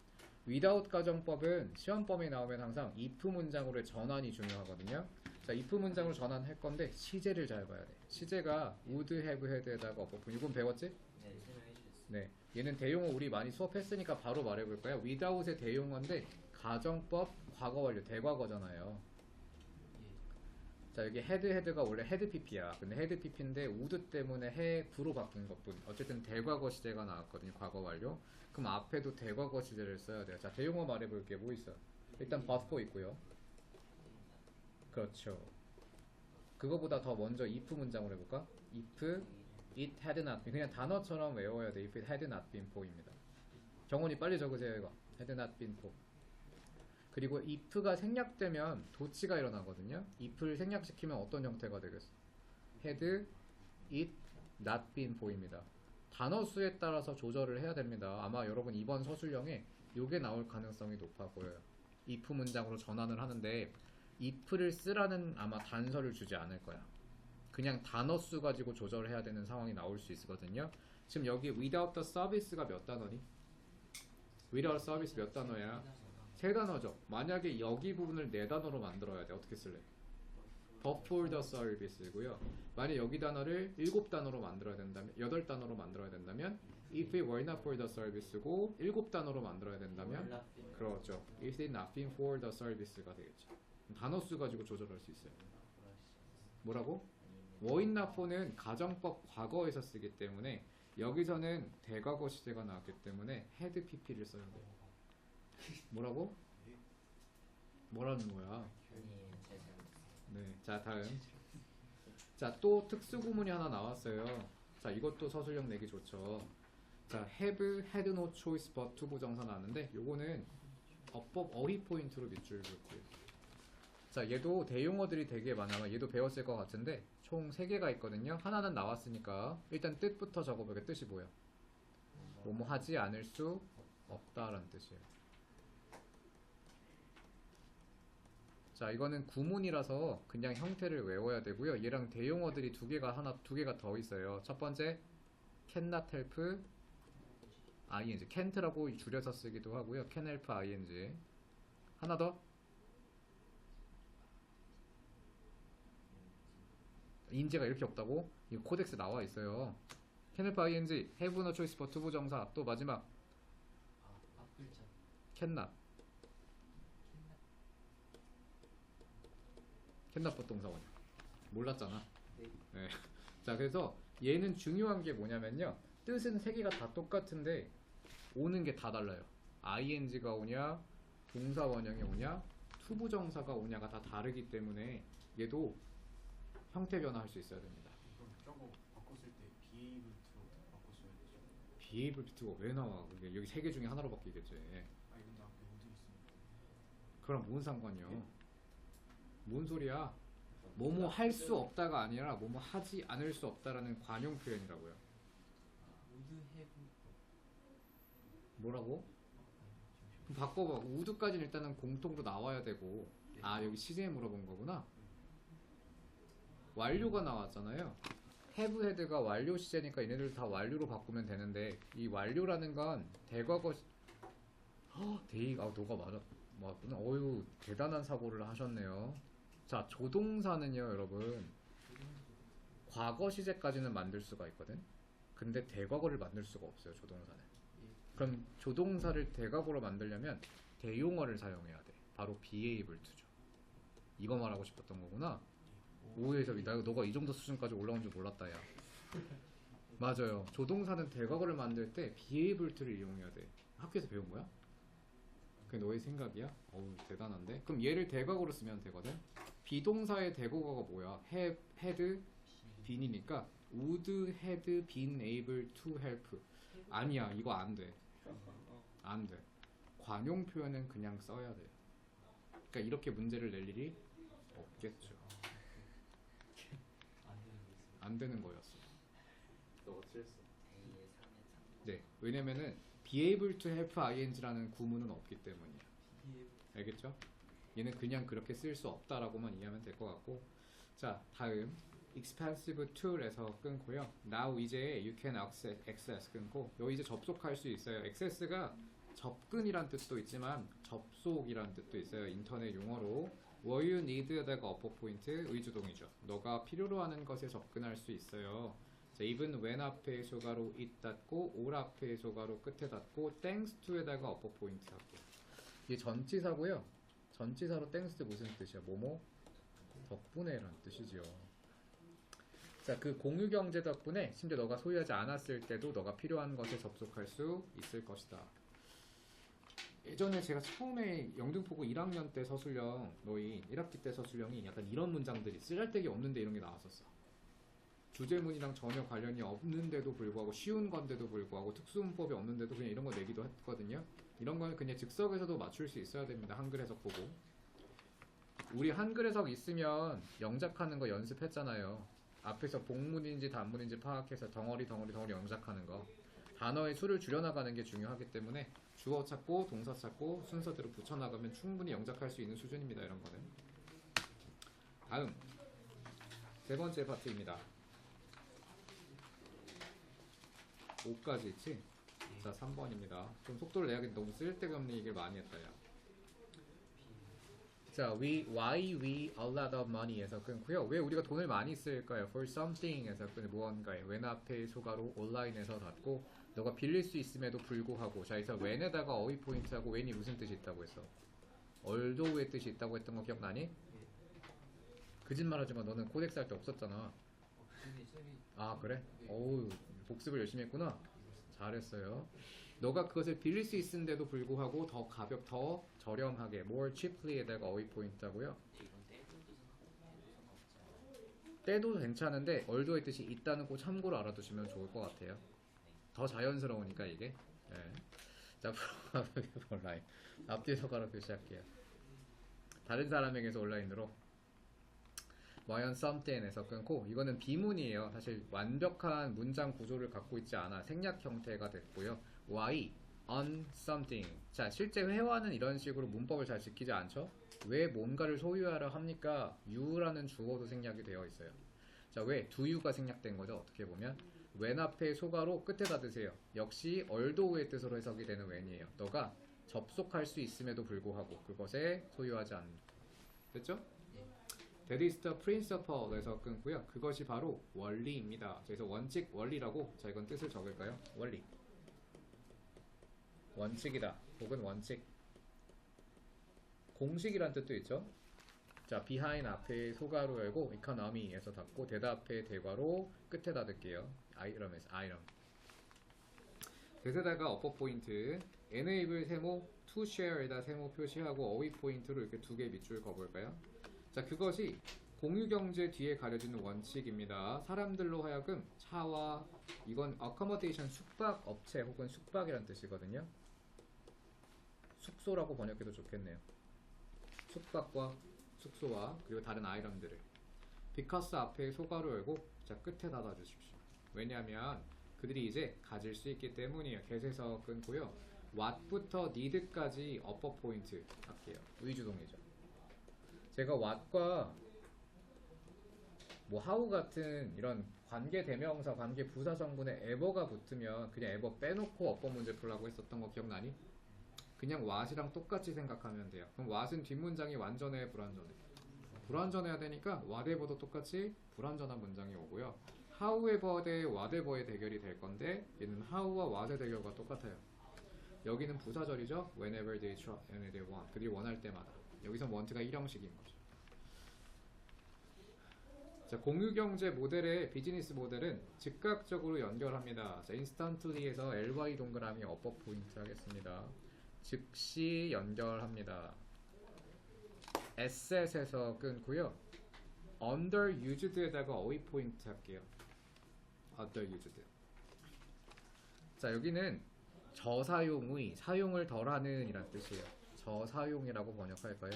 without 가정법은 시험범위 나오면 항상 if 문장으로의 전환이 중요하거든요. 자, if 문장으로 전환할 건데 시제를 잘 봐야 돼. 시제가 would have had에다가 어퍼 포인트. 이건 배웠지? 네, 설명해 주셨어요. 네, 얘는 대용어 우리 많이 수업했으니까 바로 말해볼까요? without의 대용어인데 가정법 과거 완료 대과거잖아요. 자, 여기 헤드가 원래 헤드 PP야. 근데 헤드 PP인데 우드 때문에 해부로 바뀐 것뿐. 어쨌든 대과거 시제가 나왔거든요. 과거 완료. 그럼 앞에도 대과거 시제를 써야 돼요. 자, 대용어 말해볼게. 뭐 있어? 일단 버스포 있고요. 그렇죠. 그거보다 더 먼저 if 문장으로 해볼까? if it had not been. 그냥 단어처럼 외워야 돼. if it had not been for입니다. 정원이 빨리 적으세요. 이거 had not been for. 그리고 if가 생략되면 도치가 일어나거든요. if를 생략시키면 어떤 형태가 되겠어? had it not been for입니다. 단어 수에 따라서 조절을 해야 됩니다. 아마 여러분 이번 서술형에 요게 나올 가능성이 높아 보여요. if 문장으로 전환을 하는데 if를 쓰라는 아마 단서를 주지 않을 거야. 그냥 단어 수 가지고 조절을 해야 되는 상황이 나올 수 있거든요. 지금 여기 without the service가 몇 단어니? without service 몇 단어야? 세 단어죠. 만약에 여기 부분을 네 단어로 만들어야 돼. 어떻게 쓸래? but for the service고요. 만약 여기 단어를 7단어로 만들어야 된다면, 8단어로 만들어야 된다면 if it were not for the service고 7단어로 만들어야 된다면 그렇죠. if it not been for the service가 되겠죠. 단어 수 가지고 조절할 수 있어요. 뭐라고? were not for는 가정법 과거에서 쓰기 때문에 여기서는 대과거 시제가 나왔기 때문에 had pp를 써야 돼요. 뭐라고? 뭐라는 거야? 아니에요, 잘 잘못했어요. 네, 자 다음. 자, 또 특수구문이 하나 나왔어요. 자, 이것도 서술형 내기 좋죠. 자, have, had no choice but to 부정사 나왔는데 요거는 어법 어휘 포인트로 밑줄 긋고요. 자, 얘도 대용어들이 되게 많아요. 얘도 배웠을 것 같은데 총 3개가 있거든요. 하나는 나왔으니까 일단 뜻부터 적어보게. 뜻이 뭐야? 뭐뭐 하지 않을 수 없다라는 뜻이에요. 자, 이거는 구문이라서 그냥 형태를 외워야 되고요. 얘랑 대용어들이 두 개가 더 있어요. 첫 번째, cannot help ing. can't라고 줄여서 쓰기도 하고요. can help ing. 하나 더. 인재가 이렇게 없다고? 이거 코덱스 나와 있어요. can help ing, have no choice but 부정사. 또 마지막, 앞글자. cannot. 캔납법 동사원 몰랐잖아. 네. 자, 그래서 얘는 중요한 게 뭐냐면요, 뜻은 3개가 다 똑같은데 오는 게 다 달라요. ing가 오냐, 동사 원형이 오냐, 투부정사가 오냐가 다 다르기 때문에 얘도 형태 변화할 수 있어야 됩니다. 그럼 저거 바꿨을 때 behave로 바꿨어야 되죠. behavior B가 왜 나와? 그게 여기 세 개 중에 하나로 바뀌겠지. 아 근데 앞에 모두 있으니까. 그럼 뭔 상관이요? 뭔 소리야? 뭐뭐 할 수 없다가 아니라 뭐뭐 하지 않을 수 없다라는 관용 표현이라고요. 우드 해브. 뭐라고? 그럼 바꿔봐. 우드까지는 일단은 공통으로 나와야 되고. 아 여기 시제에 물어본 거구나. 완료가 나왔잖아요. have had가 완료 시제니까 얘네들 다 완료로 바꾸면 되는데 이 완료라는 건 대과거 대익 너가 맞았구나. 어유 대단한 사고를 하셨네요. 자 조동사는요 여러분 과거 시제까지는 만들 수가 있거든. 근데 대과거를 만들 수가 없어요 조동사는. 그럼 조동사를 대과거로 만들려면 대용어를 사용해야 돼. 바로 be able to죠. 이거 말하고 싶었던 거구나. 오해해서 너가 이 정도 수준까지 올라온 줄 몰랐다 야. 맞아요. 조동사는 대과거를 만들 때 be able to를 이용해야 돼. 학교에서 배운 거야? 그게 너의 생각이야? 어우 대단한데? 그럼 얘를 대과거로 쓰면 되거든? 비동사의 대과거가 뭐야? have, had, been이니까 would, had, been able to help. 아니야 이거 안 돼. 안 돼. 관용 표현은 그냥 써야 돼요. 그러니까 이렇게 문제를 낼 일이 없겠죠. 안 되는 거였어. 너가 틀렸어. A의 3의 3. 네, 왜냐면은 be able to help ing라는 구문은 없기 때문이야. 알겠죠? 얘는 그냥 그렇게 쓸 수 없다라고만 이해하면 될 것 같고. 자, 다음 expensive to에서 끊고요. now 이제 you can access 끊고 여기 이제 접속할 수 있어요. access가 접근이란 뜻도 있지만 접속이란 뜻도 있어요. 인터넷 용어로. were you need에다가 upper point 의주동이죠. 너가 필요로 하는 것에 접근할 수 있어요. 자, even when 앞에 소가로 it 닫고 all 앞에 소가로 끝에 닫고 thanks to에다가 upper point 할게요. 이게 전치사고요. 전치사로 thanks 무슨 뜻이야? 뭐뭐? 덕분에라는 뜻이죠. 자, 그 공유 경제 덕분에 심지어 너가 소유하지 않았을 때도 너가 필요한 것에 접속할 수 있을 것이다. 예전에 제가 처음에 영등포고 1학년 때 서술형 너희 1학기 때 서술형이 약간 이런 문장들이 쓰잘데기 없는데 이런 게 나왔었어. 주제문이랑 전혀 관련이 없는데도 불구하고 쉬운 건데도 불구하고 특수문법이 없는데도 그냥 이런 거 내기도 했거든요. 이런 거는 그냥 즉석에서도 맞출 수 있어야 됩니다. 한글 해석 보고. 우리 한글 해석 있으면 영작하는 거 연습했잖아요. 앞에서 복문인지 단문인지 파악해서 덩어리 영작하는 거. 단어의 수를 줄여나가는 게 중요하기 때문에 주어 찾고 동사 찾고 순서대로 붙여나가면 충분히 영작할 수 있는 수준입니다. 이런 거는. 다음 세 번째 파트입니다. 5까지 있지? 자 3번입니다. 좀 속도를 내야겠는데 너무 쓸데없는 얘기를 많이 했다 야. 자, why we a lot of money에서 끊고요. 왜 우리가 돈을 많이 쓸까요? For something에서 끊 무언가에 when 앞에 소가로 온라인에서 닫고 너가 빌릴 수 있음에도 불구하고. 자, 그래서 when에다가 어휘 포인트하고 when이 무슨 뜻이 있다고 했어? although의 뜻이 있다고 했던 거 기억나니? 거짓말하지 마. 너는 코덱스 할 때 없었잖아. 아 그래? 어우 복습을 열심히 했구나. 잘했어요. 너가 그것을 빌릴 수 있는데도 불구하고 더 더 저렴하게 more cheaply에다가 어휘 포인트하고요. 이건 때도 상관없잖아. 때도 괜찮은데 얼도의 뜻이 있다는 거 참고로 알아두시면 좋을 것 같아요. 더 자연스러우니까 이게. 네. 자, 온라인 앞뒤 손가락 표시할게요. 다른 사람에게서 온라인으로 과연 something에서 끊고 이거는 비문이에요. 사실 완벽한 문장 구조를 갖고 있지 않아 생략 형태가 됐고요. why on something. 자, 실제 회화는 이런 식으로 문법을 잘 지키지 않죠? 왜 뭔가를 소유하려 합니까? you라는 주어도 생략이 되어 있어요. 자, 왜 do you가 생략된 거죠? 어떻게 보면 when 앞에 소가로 끝에 닫으세요. 역시 although의 뜻으로 해석이 되는 when이에요. 너가 접속할 수 있음에도 불구하고 그것에 소유하지 않는. 됐죠? That is the principle에서 끊고요. 그것이 바로 원리입니다. 그래서 원칙, 원리라고. 자, 이건 뜻을 적을까요? 원리. 원칙이다. 혹은 원칙. 공식이란 뜻도 있죠. 자, behind 앞에 소가로 열고 economy에서 닫고 대답 앞에 대괄호 끝에 닫을게요. 이러면서 item. 대세다가 어퍼 포인트, enable 세모, to share에다 세모 표시하고 어휘 포인트로 이렇게 두 개 밑줄 그어볼까요? 자, 그것이 공유경제 뒤에 가려지는 원칙입니다. 사람들로 하여금 차와 이건 accommodation 숙박 업체 혹은 숙박이란 뜻이거든요. 숙소라고 번역해도 좋겠네요. 숙박과 숙소와 그리고 다른 아이템들을 because 앞에 소가로 열고 자 끝에 닫아주십시오. 왜냐하면 그들이 이제 가질 수 있기 때문이에요. get에서 끊고요. what부터 need까지 upper 포인트 할게요. 의주동이죠. 제가 what과 뭐 how 같은 이런 관계 대명사, 관계 부사 성분에 ever가 붙으면 그냥 ever 빼놓고 upper 문제 풀라고 했었던 거 기억나니? 그냥 what이랑 똑같이 생각하면 돼요. 그럼 what은 뒷문장이 완전해, 불완전해? 불완전해야 되니까 whatever도 똑같이 불완전한 문장이 오고요. however 대 whatever의 대결이 될 건데 얘는 how와 what의 대결과 똑같아요. 여기는 부사절이죠. whenever they try, and they want. 그들이 원할 때마다. 여기서 want가 일형식인 거죠. 자, 공유경제 모델의 비즈니스 모델은 즉각적으로 연결합니다. 자, instantly에서 ly 동그라미 upper 포인트 하겠습니다. 즉시 연결합니다. asset에서 끊고요. underused에다가 어휘 포인트 할게요. underused. 자, 여기는 저사용의, 사용을 덜하는 이란 뜻이에요. 저사용이라고 번역할까요?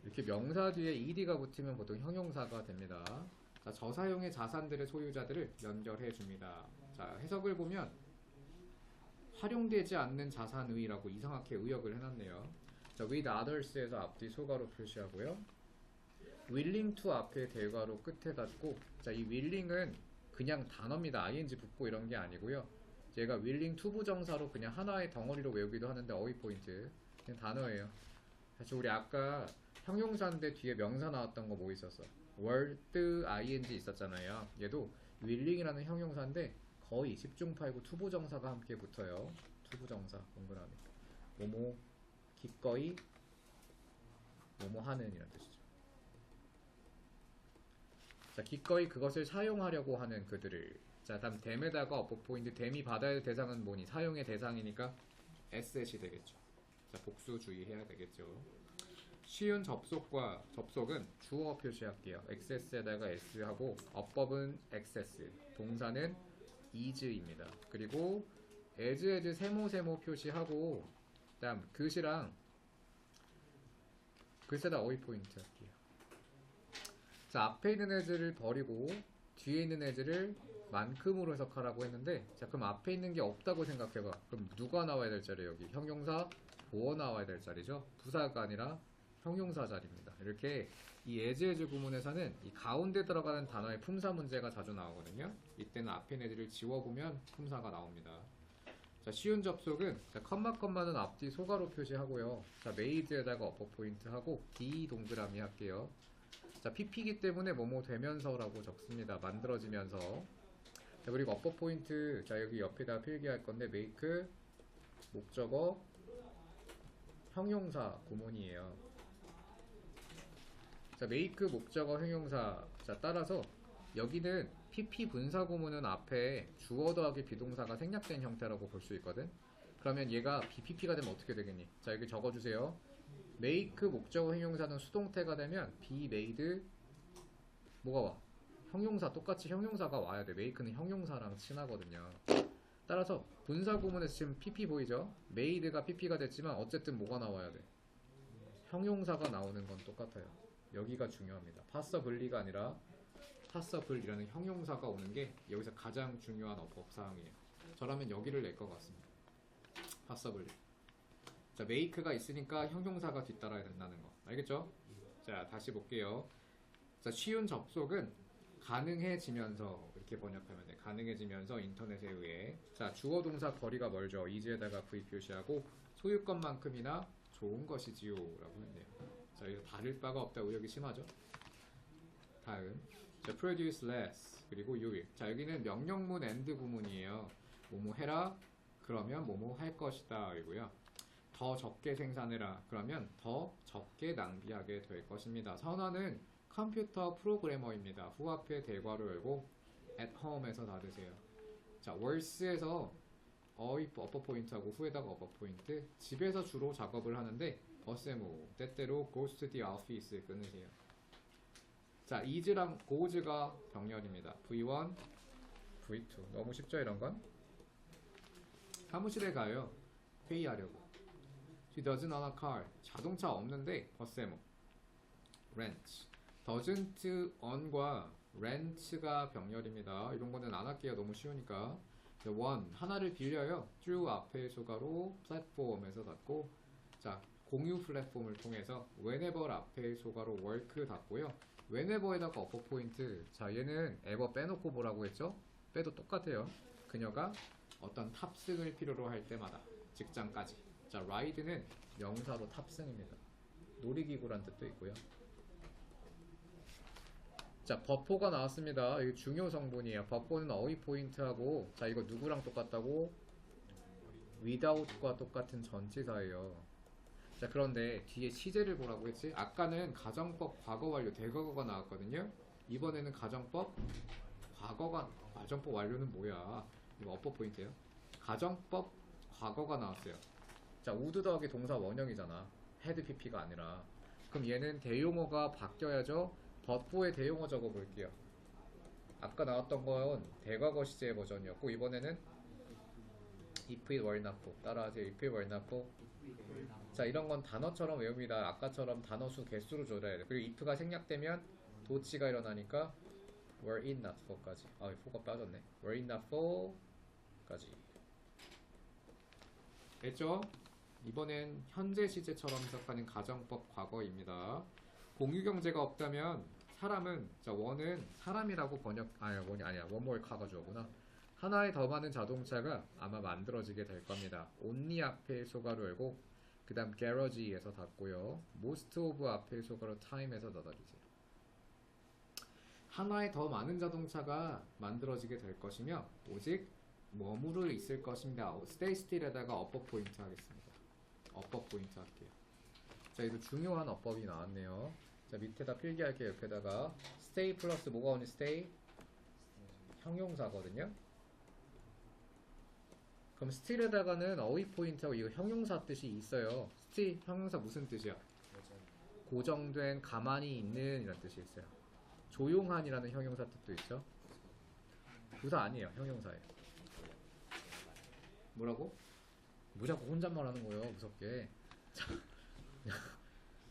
이렇게 명사 뒤에 ed가 붙으면 보통 형용사가 됩니다. 자, 저사용의 자산들의 소유자들을 연결해 줍니다. 자, 해석을 보면 활용되지 않는 자산의라고 이상하게 의역을 해놨네요. 자, with others에서 앞뒤 소가로 표시하고요. willing to 앞에 대괄호 끝에 닫고, 자, 이 willing은 그냥 단어입니다. ing 붙고 이런 게 아니고요. 제가 willing to 부정사로 그냥 하나의 덩어리로 외우기도 하는데 어휘 포인트 그냥 단어예요. 사실 우리 아까 형용사인데 뒤에 명사 나왔던 거 뭐 있었어? word ing 있었잖아요. 얘도 willing이라는 형용사인데 거의 집중파이고 투부정사가 함께 붙어요. 투부정사 동그라미 뭐뭐 기꺼이 뭐뭐 하는 이란 뜻이죠. 자, 기꺼이 그것을 사용하려고 하는 그들을. 자, 다음 댐에다가 어퍼 포인트. 댐이 받아야 할 대상은 뭐니? 사용의 대상이니까 asset이 되겠죠. 자, 복수 주의해야 되겠죠. 쉬운 접속과 접속은 주어 표시할게요. access에다가 s하고 어법은 access, 동사는 is입니다. 그리고 as 세모 표시하고 그다음 글씨랑 글쎄다 어휘 포인트 할게요. 자, 앞에 있는 as를 버리고 뒤에 있는 as를 만큼으로 해석하라고 했는데, 자, 그럼 앞에 있는 게 없다고 생각해봐. 그럼 누가 나와야 될 자리? 여기 형용사 보어 나와야 될 자리죠. 부사가 아니라 형용사 자리입니다. 이렇게 이 as 구문에서는 이 가운데 들어가는 단어의 품사 문제가 자주 나오거든요. 이때는 앞에 있는 as를 지워보면 품사가 나옵니다. 자, 쉬운 접속은 자, 컴마는 앞뒤 소가로 표시하고요. 자, made에다가 어퍼 포인트 하고 d 동그라미 할게요. 자, pp이기 때문에 뭐뭐 되면서라고 적습니다. 만들어지면서. 자, 그리고 어퍼 포인트, 자, 여기 옆에다 필기할 건데 make 목적어 형용사 구문이에요. 자, make 목적어 형용사. 자, 따라서 여기는 pp 분사 구문은 앞에 주어 더하기 비동사가 생략된 형태라고 볼 수 있거든. 그러면 얘가 bpp가 되면 어떻게 되겠니? 자, 여기 적어주세요. make 목적어 형용사는 수동태가 되면 be made 뭐가 와? 형용사. 똑같이 형용사가 와야 돼. make는 형용사랑 친하거든요. 따라서 분사 구문에서 지금 pp 보이죠? made가 pp가 됐지만 어쨌든 뭐가 나와야 돼? 형용사가 나오는 건 똑같아요. 여기가 중요합니다. passably가 아니라 passable이라는 형용사가 오는 게 여기서 가장 중요한 법사항이에요. 저라면 여기를 낼 것 같습니다. passably. 자, make가 있으니까 형용사가 뒤따라야 된다는 거. 알겠죠? 자, 다시 볼게요. 자, 쉬운 접속은 가능해지면서 이렇게 번역하면 돼. 가능해지면서 인터넷에 의해. 자, 주어 동사 거리가 멀죠. is에다가 v 표시하고 소유권만큼이나 좋은 것이지요 라고 했네요. 자, 여기서 다를 바가 없다. 의역이 심하죠. 다음, 자, produce less 그리고 요일. 자, 여기는 명령문 and 구문이에요. 뭐뭐 해라 그러면 뭐뭐 할 것이다 이고요. 더 적게 생산해라 그러면 더 적게 낭비하게 될 것입니다. 선언은 컴퓨터 프로그래머입니다. 후 앞에 대괄호 열고 at home에서 닫으세요. 자, worse에서 어휘 어퍼 포인트하고 후에다가 어퍼 포인트. 집에서 주로 작업을 하는데 버세모 때때로 goes to the office 끊으세요. 자, is랑 goes가 병렬입니다. V1, V2. 너무 쉽죠 이런 건? 사무실에 가요. 회의하려고. She doesn't own a car. 자동차 없는데 버세모. rent. doesn't own과 rent가 병렬입니다. 이런 거는 안 할게요. 너무 쉬우니까. one 하나를 빌려요. through 앞에 소가로 플랫폼에서 닫고 자 공유 플랫폼을 통해서 whenever 앞에 소가로 work 닫고요. whenever에다가 어퍼 포인트. 자 얘는 ever 빼놓고 뭐라고 했죠? 빼도 똑같아요. 그녀가 어떤 탑승을 필요로 할 때마다 직장까지. 자 ride는 명사로 탑승입니다. 놀이기구란 뜻도 있고요. 자, 버포가 나왔습니다. 이게 중요 성분이에요. 버포는 어휘 포인트하고 자, 이거 누구랑 똑같다고? without과 똑같은 전치사예요. 자, 그런데 뒤에 시제를 보라고 했지? 아까는 가정법 과거 완료 대과거가 나왔거든요. 이번에는 가정법 가정법 완료는 뭐야? 이거 어퍼 포인트예요. 가정법 과거가 나왔어요. 자, would 더하기 동사 원형이잖아. had pp가 아니라. 그럼 얘는 대용어가 바뀌어야죠. 버포의 대용어 적어볼게요. 아까 나왔던 건 대과거 시제 버전이었고 이번에는 if it were not for. 따라하세요. if it were not for. 자 이런 건 단어처럼 외웁니다. 아까처럼 단어 수 개수로 줄여야 돼. 그리고 if가 생략되면 도치가 일어나니까 were it not for까지. 아, for가 빠졌네. were it not for까지. 됐죠? 이번엔 현재 시제처럼 해석하는 가정법 과거입니다. 공유경제가 없다면 사람은 자 원은 사람이라고 번역 원이 아니야 원몰 카가 주어구나. 하나에 더 많은 자동차가 아마 만들어지게 될 겁니다. only 앞에 소가로 열고 그 다음 garage에서 닫고요. most of 앞에 소가로 time에서 넣어드리세요. 하나에 더 많은 자동차가 만들어지게 될 것이며 오직 머무르 있을 것입니다. stay still에다가 어퍼 포인트 하겠습니다. 어퍼 포인트 할게요. 자, 이거 중요한 어법이 나왔네요. 자, 밑에다 필기할게요. 옆에다가 stay 플러스 뭐가 오니 stay? 형용사거든요. 그럼 still에다가는 어휘 포인트하고 이거 형용사 뜻이 있어요. still 형용사 무슨 뜻이야? 고정된 가만히 있는 이런 뜻이 있어요. 조용한이라는 형용사 뜻도 있죠. 부사 아니에요. 형용사예요. 뭐라고? 뭐 자꾸 혼잣말 하는 거예요. 무섭게.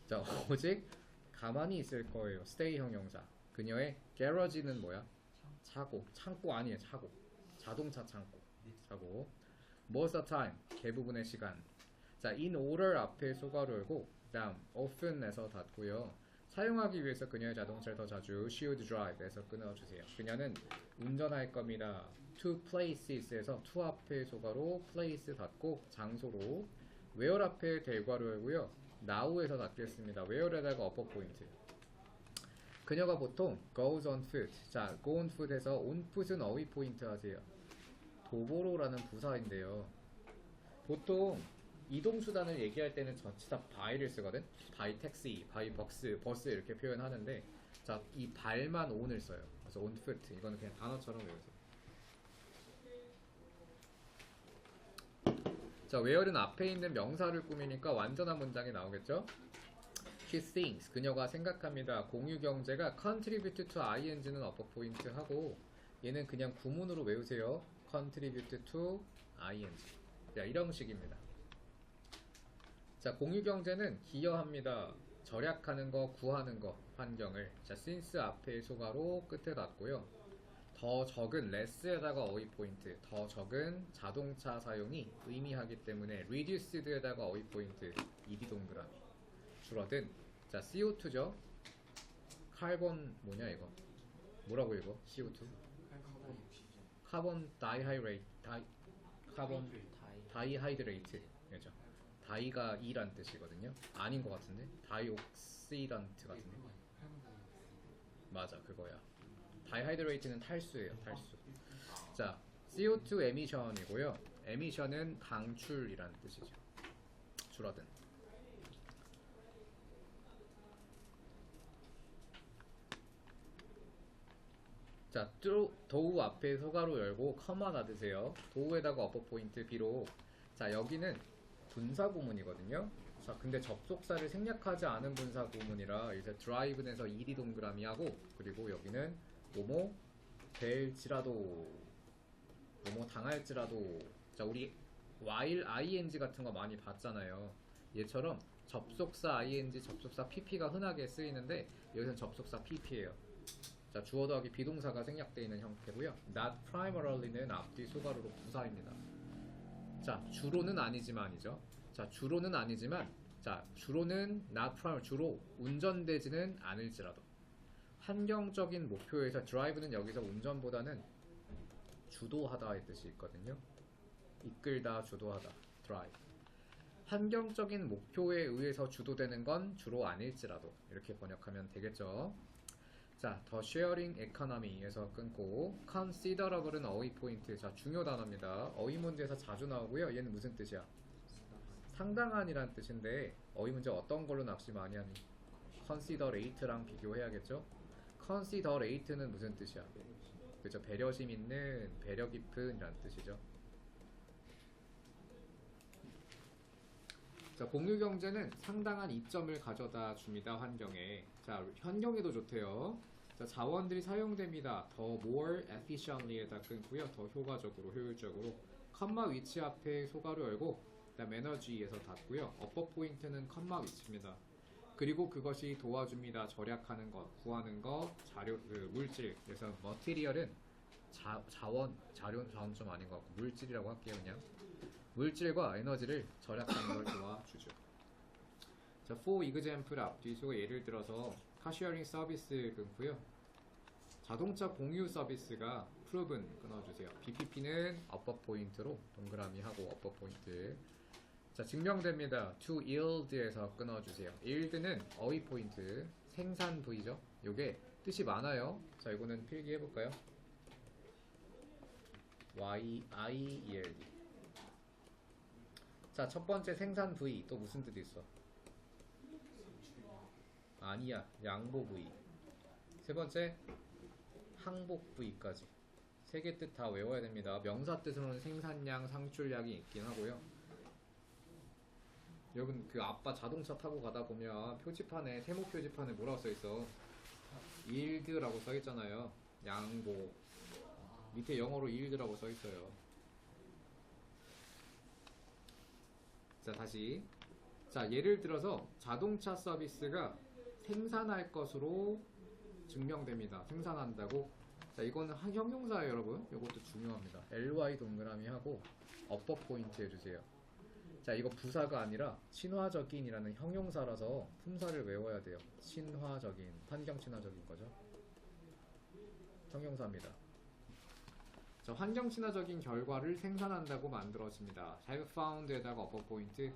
자, 오직 가만히 있을 거예요. stay 형용사. 그녀의 garage는 뭐야? 차고. 창고 아니에요. 차고. 자동차 창고. 차고. most of the time. 대부분의 시간. 자, in order 앞에 소가로 열고 다음 often에서 닫고요. 사용하기 위해서 그녀의 자동차를 더 자주 should drive에서 끊어주세요. 그녀는 운전할 겁니다. to places에서 to 앞에 소가로 place 닫고 장소로 where 앞에 대괄호 열고요. now에서 닫겠습니다. where에다가 어퍼 포인트. 그녀가 보통 goes on foot. 자, go on foot에서 on foot은 어휘 포인트 하세요. 도보로라는 부사인데요. 보통 이동수단을 얘기할 때는 전치사 by를 쓰거든. by taxi, by 버스 이렇게 표현하는데 자, 이 by만 on을 써요. 그래서 on foot 이거는 그냥 단어처럼 외우세요. 자, where는 앞에 있는 명사를 꾸미니까 완전한 문장이 나오겠죠? She thinks, 그녀가 생각합니다. 공유경제가 contribute to ing는 어퍼 포인트 하고 얘는 그냥 구문으로 외우세요. contribute to ing. 자, 이런 식입니다. 자, 공유경제는 기여합니다. 절약하는 거, 구하는 거, 환경을. 자, since 앞에 소가로 끝에 닫고요. 더 적은 less에다가 어휘 포인트. 더 적은 자동차 사용이 의미하기 때문에 reduced에다가 어휘 포인트. 입이 동그라미. 줄어든. 자, CO2죠. 카본 뭐냐 이거? 뭐라고 읽어? CO2? 카본 다이하이드레이트. 카본 다이하이드레이트. 그죠? 다이가 이란 뜻이거든요. 아닌 것 같은데? 다이옥시단트 같은데? 맞아, 그거야. 다이하이드레이트는 탈수예요, 탈수. 자, CO2 에미션이고요. 에미션은 방출이란 뜻이죠. 줄어든. 자, 도우 앞에 소가로 열고 커마 놔두세요. 도우에다가 어퍼 포인트 B로. 자, 여기는 분사 구문이거든요. 자, 근데 접속사를 생략하지 않은 분사 구문이라 이제 드라이브에서 ED 동그라미 하고, 그리고 여기는 뭐뭐 될지라도, 뭐뭐 당할지라도. 자, 우리 while ing 같은 거 많이 봤잖아요. 얘처럼 접속사 ing, 접속사 pp가 흔하게 쓰이는데 여기서는 접속사 pp예요. 자, 주어 더하기 비동사가 생략되어 있는 형태고요. Not primarily,는 앞뒤 소가로로 부사입니다. 자, 주로는 아니지만이죠. 자, 주로는 아니지만, 자, 주로는 not primary, 주로 운전되지는 않을지라도. 환경적인 목표에서 드라이브는 여기서 운전보다는 주도하다의 뜻이 있거든요. 이끌다, 주도하다, 드라이브. 환경적인 목표에 의해서 주도되는 건 주로 아닐지라도 이렇게 번역하면 되겠죠. 자, 더 쉐어링 에코노미에서 끊고 considerable은 어휘 포인트. 자, 중요 단어입니다. 어휘 문제에서 자주 나오고요. 얘는 무슨 뜻이야? 상당한이란 뜻인데 어휘 문제 어떤 걸로 낚시 많이 하니? considerate랑 비교해야겠죠? considerate는 무슨 뜻이야? 그죠? 배려심 있는, 배려 깊은 이란 뜻이죠. 자, 공유경제는 상당한 이점을 가져다 줍니다. 환경에. 자, 환경에도 좋대요. 자, 자원들이 사용됩니다. 더 more efficiently에다 끊고요. 더 효과적으로, 효율적으로. 컴마 위치 앞에 소가로 열고, 그다음 에너지에서 닫고요. 어퍼 포인트는 컴마 위치입니다. 그리고 그것이 도와줍니다. 절약하는 것, 구하는 것, 자료, 물질. 그래서 머티리얼은 자원 좀 아닌 것 같고 물질이라고 할게요. 그냥 물질과 에너지를 절약하는 걸 도와주죠. 자, for example 앞뒤소 예를 들어서 카시어링 서비스 끊고요. 자동차 공유 서비스가 proven 끊어주세요. BPP는 어퍼 포인트로 동그라미 하고 어퍼 포인트. 자, 증명됩니다. to yield에서 끊어주세요. yield는 어휘 포인트, 생산 부위죠. 요게 뜻이 많아요. 자, 이거는 필기해볼까요? yield. 자, 첫 번째 생산 부위 또 무슨 뜻이 있어? 아니야, 양보 부위. 세 번째 항복 부위까지. 세 개 뜻 다 외워야 됩니다. 명사 뜻으로는 생산량, 상출량이 있긴 하고요. 여러분 그 아빠 자동차 타고 가다 보면 표지판에 세모 표지판에 뭐라고 써 있어? yield라고 써 있잖아요. 양보. 밑에 영어로 yield라고 써 있어요. 자, 다시. 자, 예를 들어서 자동차 서비스가 생산할 것으로 증명됩니다. 생산한다고. 자, 이거는 형용사예요, 여러분. 이것도 중요합니다. ly 동그라미 하고 어퍼 포인트 해주세요. 자, 이거 부사가 아니라 친화적인이라는 형용사라서 품사를 외워야 돼요. 친화적인, 환경 친화적인 거죠. 형용사입니다. 자, 환경 친화적인 결과를 생산한다고 만들어집니다. have found에다가 어퍼 포인트.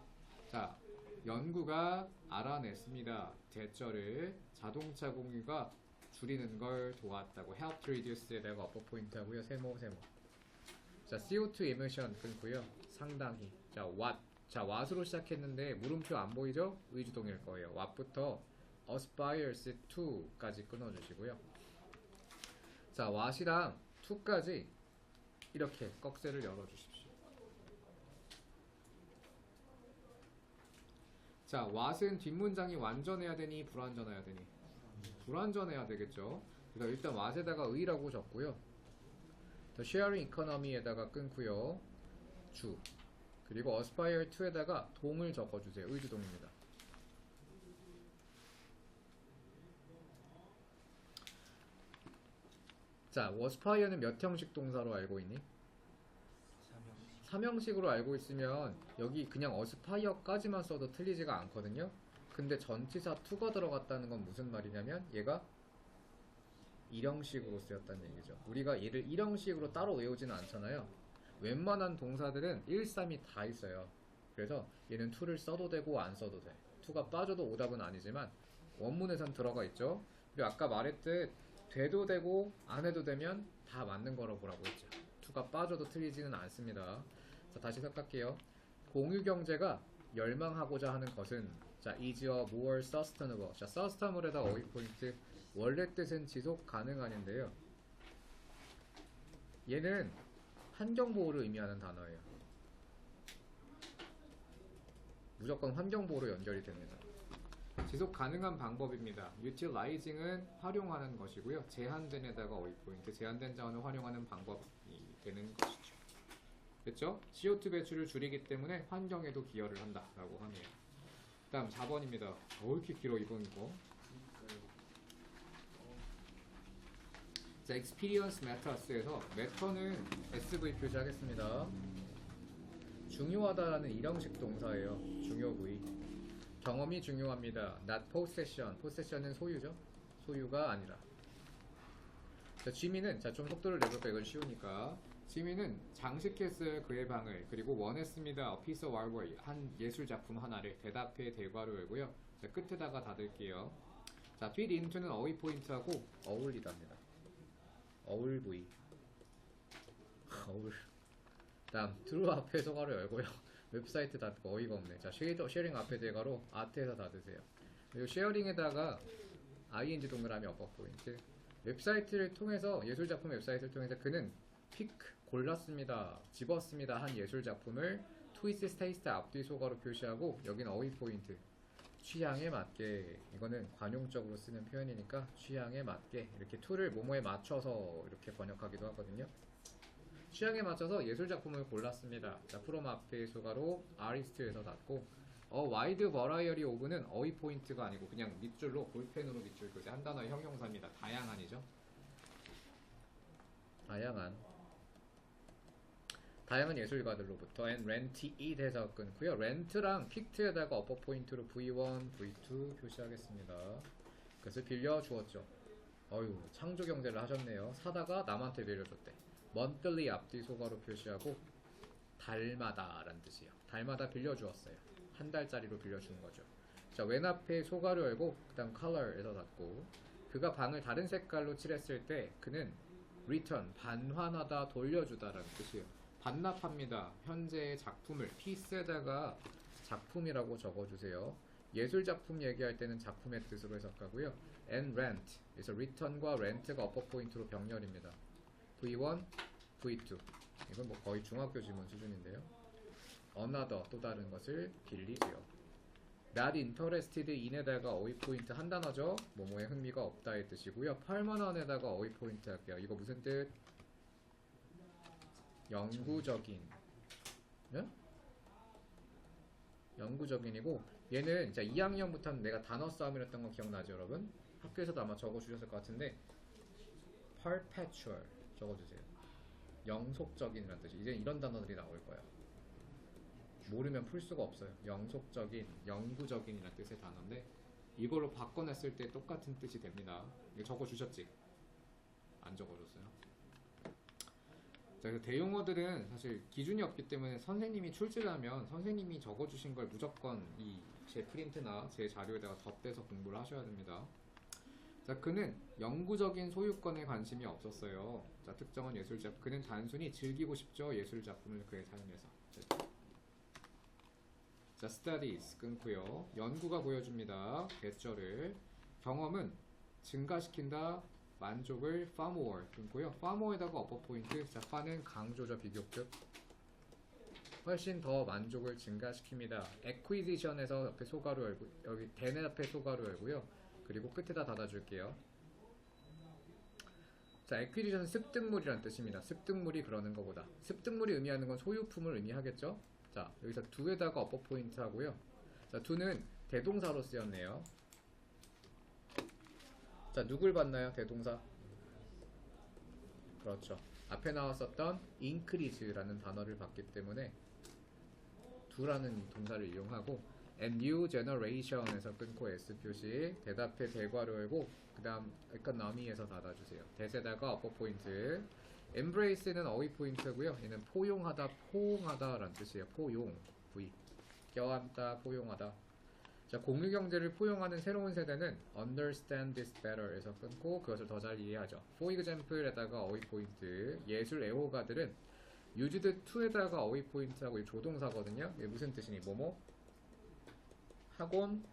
자, 연구가 알아냈습니다. 대절을 자동차 공유가 줄이는 걸 도왔다고. help to reduce에다가 어퍼 포인트 하고요. 세모. 자, CO2 emission 끊고요. 상당히. 자, what. 자, what으로 시작했는데 물음표 안 보이죠? 의주동일 거예요. what부터 aspires to까지 끊어주시고요. 자, what이랑 to까지 이렇게 꺽쇠를 열어주십시오. 자, what은 뒷문장이 완전해야 되니 불완전해야 되니? 불완전해야 되겠죠. 그래서 일단 what에다가 의라고 적고요. The sharing economy에다가 끊고요. 주. 그리고 aspire to에다가 동을 적어주세요. 의주동입니다. 자, aspire는 몇 형식 동사로 알고 있니? 삼형식으로 알고 있으면 여기 그냥 aspire까지만 써도 틀리지가 않거든요. 근데 전치사 to가 들어갔다는 건 무슨 말이냐면 얘가 일형식으로 쓰였다는 얘기죠. 우리가 얘를 일형식으로 따로 외우지는 않잖아요. 웬만한 동사들은 1, 3이 다 있어요. 그래서 얘는 to를 써도 되고 안 써도 돼. to가 빠져도 오답은 아니지만 원문에선 들어가 있죠. 그리고 아까 말했듯 돼도 되고 안 해도 되면 다 맞는 거라고 보라고 했죠. to가 빠져도 틀리지는 않습니다. 자, 다시 생각할게요. 공유경제가 열망하고자 하는 것은, 자, is a more sustainable. 자, sustainable에다 어휘 포인트. 원래 뜻은 지속 가능한인데요. 얘는 환경보호를 의미하는 단어예요. 무조건 환경보호로 연결이 됩니다. 지속 가능한 방법입니다. utilizing은 활용하는 것이고요. 제한된에다가 어휘 포인트, 제한된 자원을 활용하는 방법이 되는 것이죠. 됐죠? CO2 배출을 줄이기 때문에 환경에도 기여를 한다라고 하네요. 다음 4번입니다. 왜 이렇게 길어 이번 거? 자, experience matters에서 matter는 SV 표시하겠습니다. 중요하다라는 일형식 동사예요. 중요 부위. 경험이 중요합니다. not possession. possession은 소유죠. 소유가 아니라. 자, 지민은 좀 속도를 내볼까? 이건 쉬우니까. 지민은 장식했어요. 그의 방을. 그리고 원했습니다. a piece of artwork. 한 예술 작품 하나를. 대답해 대괄호 열고요. 자, 끝에다가 닫을게요. 자, fit into는 어휘 포인트하고 어울리답니다. 어울 부위. 어울. 다음 true 앞에 소괄호 열고요. 웹사이트 닫고 어이가 없네. 자, 쉐어링 앞에 대괄호 아트에서 닫으세요. 그리고 쉐어링에다가 ing 동그라미 어퍼 포인트. 웹사이트를 통해서 예술작품 웹사이트를 통해서 그는 골랐습니다. 집었습니다. 한 예술작품을 트위스트 테이스트 앞뒤 소괄호 표시하고 여기는 어휘 포인트. 취향에 맞게. 이거는 관용적으로 쓰는 표현이니까 취향에 맞게 이렇게 to를 뭐뭐에 맞춰서 이렇게 번역하기도 하거든요. 취향에 맞춰서 예술작품을 골랐습니다. 자, 프롬 앞에 소괄호 아리스트에서 닫고 와이드 버라이어리 오브는 어휘 포인트가 아니고 그냥 밑줄로 볼펜으로 밑줄 교재 한 단어의 형용사입니다. 다양한이죠. 다양한 예술가들로부터 and rent이 대사 끊고요. rent랑 픽트에다가 어퍼 포인트로 V1, V2 표시하겠습니다. 그래서 빌려주었죠. 어휴, 창조 경제를 하셨네요. 사다가 남한테 빌려줬대. monthly 앞뒤 소괄호 표시하고 달마다 라는 뜻이에요. 달마다 빌려주었어요. 한 달짜리로 빌려주는 거죠. 자, 왼 앞에 소괄호 열고 그 다음 color에서 닫고 그가 방을 다른 색깔로 칠했을 때 그는 return, 반환하다, 돌려주다 라는 뜻이에요. 반납합니다. 현재의 작품을 piece에다가 작품이라고 적어주세요. 예술작품 얘기할 때는 작품의 뜻으로 해석하고요. and rent, 그래서 return과 rent가 어퍼 포인트로 병렬입니다. V1, V2 이건 뭐 거의 중학교 지문 수준인데요. another, 또 다른 것을 빌리지요. not interested in에다가 어휘 포인트 한 단어죠. 뭐뭐에 흥미가 없다의 뜻이고요. permanent에다가 어휘 포인트 할게요. 이거 무슨 뜻? 영구적인. 네? 영구적인이고 얘는 자 2학년부터는 내가 단어 싸움을 했던 거 기억나죠 여러분? 학교에서도 아마 적어주셨을 것 같은데 perpetual 적어주세요. 영속적인이라는 뜻이. 이제 이런 단어들이 나올 거예요. 모르면 풀 수가 없어요. 영속적인, 영구적인이라는 뜻의 단어인데 이걸로 바꿔냈을 때 똑같은 뜻이 됩니다. 이거 적어주셨지? 안 적어줬어요? 자, 그래서 대용어들은 사실 기준이 없기 때문에 선생님이 출제하면 선생님이 적어주신 걸 무조건 이 제 프린트나 제 자료에다가 덧대서 공부를 하셔야 됩니다. 자, 그는 영구적인 소유권에 관심이 없었어요. 자, 특정한 예술작품. 그는 단순히 즐기고 싶죠. 예술작품을 그의 삶에서. 자, studies 끊고요. 연구가 보여줍니다. 개쩔을. 경험은 증가시킨다. 만족을 far more 끊고요. far more에다가 어퍼 포인트. 자, far는 강조죠. 비교급. 훨씬 더 만족을 증가시킵니다. acquisition에서 옆에 소괄호 열고 여기 then 앞에 소괄호 열고요. 그리고 끝에다 닫아줄게요. 자, acquisition은 습득물이란 뜻입니다. 습득물이 그러는 것보다. 습득물이 의미하는 건 소유품을 의미하겠죠? 자, 여기서 do에다가 어퍼 포인트 하고요. 자, do는 대동사로 쓰였네요. 자, 누굴 봤나요? 대동사. 그렇죠. 앞에 나왔었던 increase라는 단어를 봤기 때문에 do라는 동사를 이용하고 and new generation에서 끊고 S 표시, 대답해 대괄호 열고 그 다음 economy에서 닫아주세요. 대세다가 어퍼 포인트. embrace는 어휘 포인트고요. 얘는 포용하다, 포옹하다 라는 뜻이에요. 포용, V. 껴안다, 포용하다. 자, 공유경제를 포용하는 새로운 세대는 understand this better 에서 끊고 그것을 더 잘 이해하죠. for example에다가 어휘 포인트. 예술 애호가들은 used to에다가 어휘 포인트하고 이 조동사거든요. 이게 무슨 뜻이니? 뭐뭐? 하곤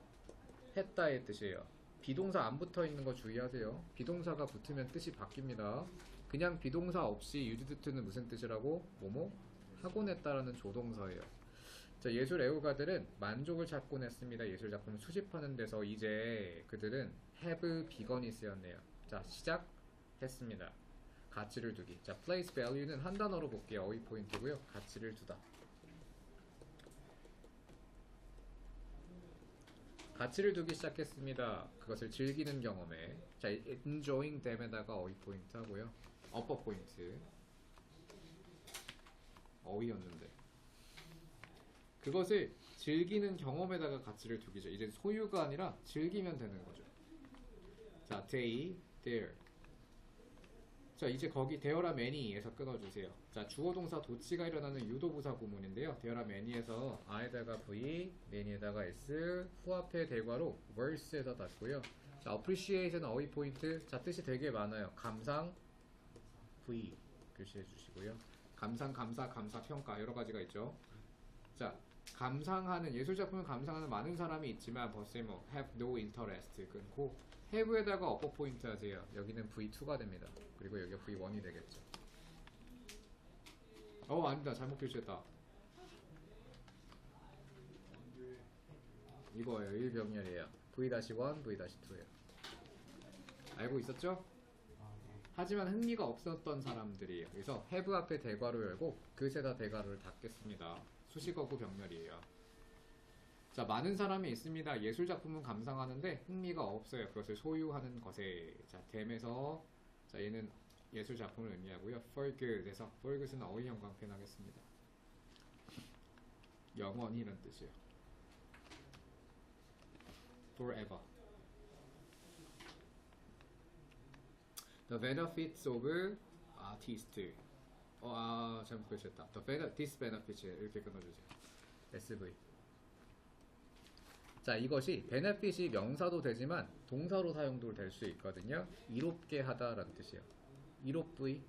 했다의 뜻이에요. 비동사 안 붙어 있는 거 주의하세요. 비동사가 붙으면 뜻이 바뀝니다. 그냥 비동사 없이 used to는 무슨 뜻이라고? 뭐뭐 하곤 했다라는 조동사예요. 자, 예술 애호가들은 만족을 찾곤 했습니다. 예술 작품 수집하는 데서 이제 그들은 have begun이었네요. 자, 시작했습니다. 가치를 두기. 자, place value는 한 단어로 볼게요. 어휘 포인트고요. 가치를 두다. 가치를 두기 시작했습니다. 그것을 즐기는 경험에. 자, enjoying them에다가 어휘 포인트 하고요. upper 포인트. 어휘였는데. 그것을 즐기는 경험에다가 가치를 두기죠. 이제 소유가 아니라 즐기면 되는 거죠. 자, they, their. 자, 이제 거기 there라 many에서 끊어주세요. 자, 주어동사 도치가 일어나는 유도부사 구문인데요. there라 many에서 I에다가 V, many에다가 S, 후 앞에 대괄호 verse에서 닫고요. 자, appreciate는 어휘 포인트. 자, 뜻이 되게 많아요. 감상, V 표시해 주시고요. 감상, 감사, 감사, 평가 여러 가지가 있죠. 자, 감상하는 예술작품을 감상하는 많은 사람이 있지만 벌써 뭐 have no interest 끊고 have에다가 upper 포인트 하세요. 여기는 V2가 됩니다. 그리고 여기가 V1이 되겠죠. 아니다. 잘못 표시했다. 이거예요. 1병렬이에요. V-1, V-2예요. 알고 있었죠? 하지만 흥미가 없었던 사람들이에요. 그래서 have 앞에 대괄호 열고 그새다 대괄호를 닫겠습니다. 수식어구 병렬이에요. 자, 많은 사람이 있습니다. 예술작품은 감상하는데 흥미가 없어요. 그것을 소유하는 것에. 자, 댐에서 자, 얘는 예술작품을 의미하고요. for good에서 for good은 어휘형 강편하겠습니다. 영원히 이런 뜻이에요. forever. The benefits of artist. 잘못 표시했다. This benefits 이렇게 끊어주세요. SV. 자, 이것이 benefit이 명사도 되지만 동사로 사용도 될 수 있거든요. 이롭게 하다라는 뜻이에요. 이롭부이.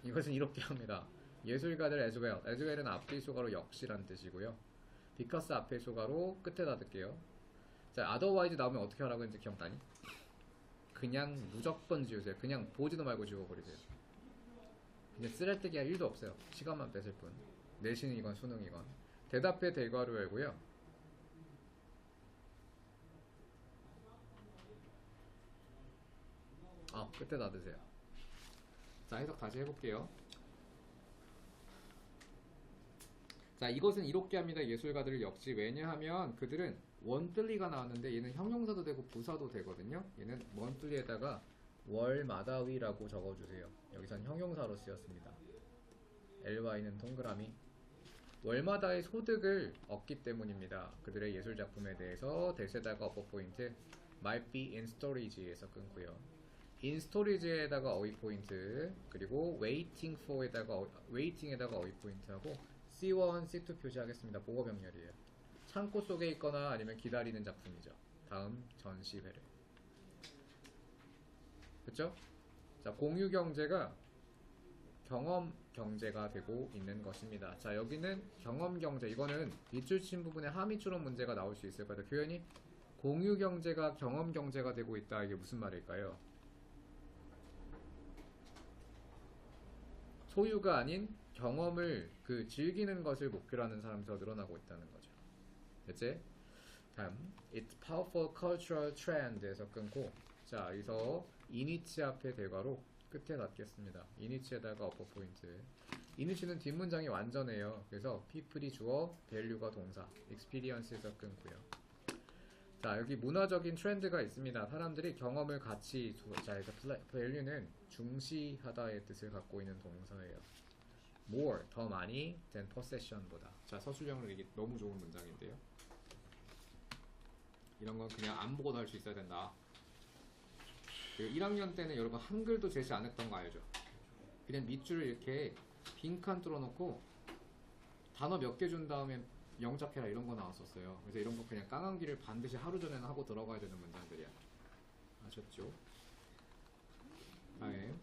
이것은 이롭게 합니다. 예술가들 as well. as well은 앞뒤 소가로 역시란 뜻이고요. because 앞에 소가로 끝에 닫을게요. 자, otherwise 나오면 어떻게 하라고 했는지 기억나니? 그냥 무조건 지우세요. 그냥 보지도 말고 지워버리세요. 그냥 쓰레기가 1도 없어요. 시간만 뺏을 뿐. 내신이건 수능이건. 대답에 대괄호 열고요. 끝에 놔두세요. 자, 해석 다시 해볼게요. 자, 이것은 이롭게 합니다. 예술가들을 역시. 왜냐하면 그들은 원뜰리가 나왔는데 얘는 형용사도 되고 부사도 되거든요. 얘는 monthly에다가 월마다위라고 적어주세요. 여기선 형용사로 쓰였습니다. ly는 동그라미. 월마다의 소득을 얻기 때문입니다. 그들의 예술작품에 대해서 대세다가 upper 포인트 might be in storage에서 끊고요. in storage에다가 어휘 포인트, 그리고 waiting for에다가 waiting에다가 어휘 포인트하고 C1, C2 표시하겠습니다. 보고 병렬이에요. 창고 속에 있거나 아니면 기다리는 작품이죠. 다음 전시회를. 그쵸? 자, 공유 경제가 경험 경제가 되고 있는 것입니다. 자, 여기는 경험 경제. 이거는 밑줄 친 부분에 함의추론 문제가 나올 수 있을 거예요. 표현이 공유 경제가 경험 경제가 되고 있다. 이게 무슨 말일까요? 소유가 아닌 경험을 즐기는 것을 목표로 하는 사람이 더 늘어나고 있다는 거죠. 됐지? 다음 It's powerful cultural trend에서 끊고, 자, 여기서 이니치 앞에 대괄호 끝에 닫겠습니다. 이니치에다가 upper 포인트. 이니치는 뒷문장이 완전해요. 그래서 people이 주어, value가 동사, experience에서 끊고요. 자, 여기 문화적인 트렌드가 있습니다. 사람들이 경험을 가치, 자, 그래서 value는 중시하다의 뜻을 갖고 있는 동사예요. more, 더 많이 than possession보다. 자, 서술형으로 이게 너무 좋은 문장인데요. 이런 건 그냥 안 보고도 할 수 있어야 된다. 그리고 1학년 때는 여러분 한글도 제시 안 했던 거 알죠? 그냥 밑줄을 이렇게 빈칸 뚫어놓고 단어 몇 개 준 다음에 영작해라 이런 거 나왔었어요. 그래서 이런 거 그냥 깡한기를 반드시 하루 전에는 하고 들어가야 되는 문장들이야. 아셨죠? 네.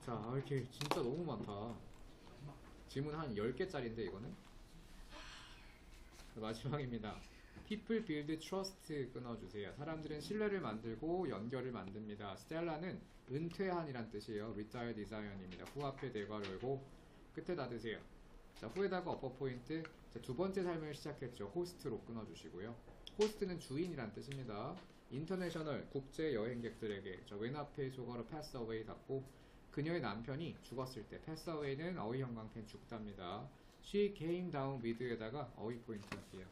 자, 이렇게 진짜 너무 많다. 질문 한 10개짜리인데 이거는? 마지막입니다. People build trust 끊어주세요. 사람들은 신뢰를 만들고 연결을 만듭니다. 스텔라는 은퇴한이란 뜻이에요. retire design입니다. 후앞에 대괄호 열고 끝에 닫으세요. 자, 후에다가 어퍼 포인트. 자, 두 번째 삶을 시작했죠. 호스트로 끊어주시고요. 호스트는 주인이란 뜻입니다. 인터내셔널 국제 여행객들에게 왼 앞에 소가로 pass away 닫고 그녀의 남편이 죽었을 때 pass away는 어휘 형광펜 죽답니다. She came down with에다가 어휘 포인트 할게요.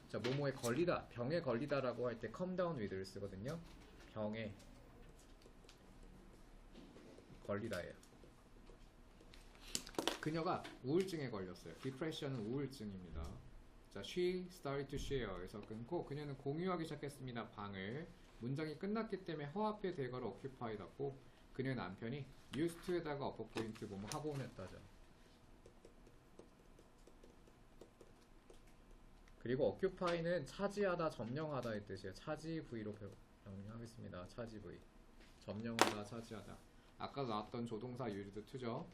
자, 뭐뭐에 걸리다, 병에 걸리다라고 할 때 come down with를 쓰거든요. 병에 걸리다예요. 그녀가 우울증에 걸렸어요. depression은 우울증입니다. 자, she started to share에서 끊고 그녀는 공유하기 시작했습니다. 방을. 문장이 끝났기 때문에 허앞에 대괄호 occupy 닫고 그녀의 남편이 used to에다가 어퍼 포인트 뭐뭐 하곤 했다죠. 그리고 occupy는 차지하다, 점령하다의 뜻이에요. 차지 V로 명령하겠습니다. 차지 V. 점령하다, 차지하다. 아까 나왔던 조동사 used to죠.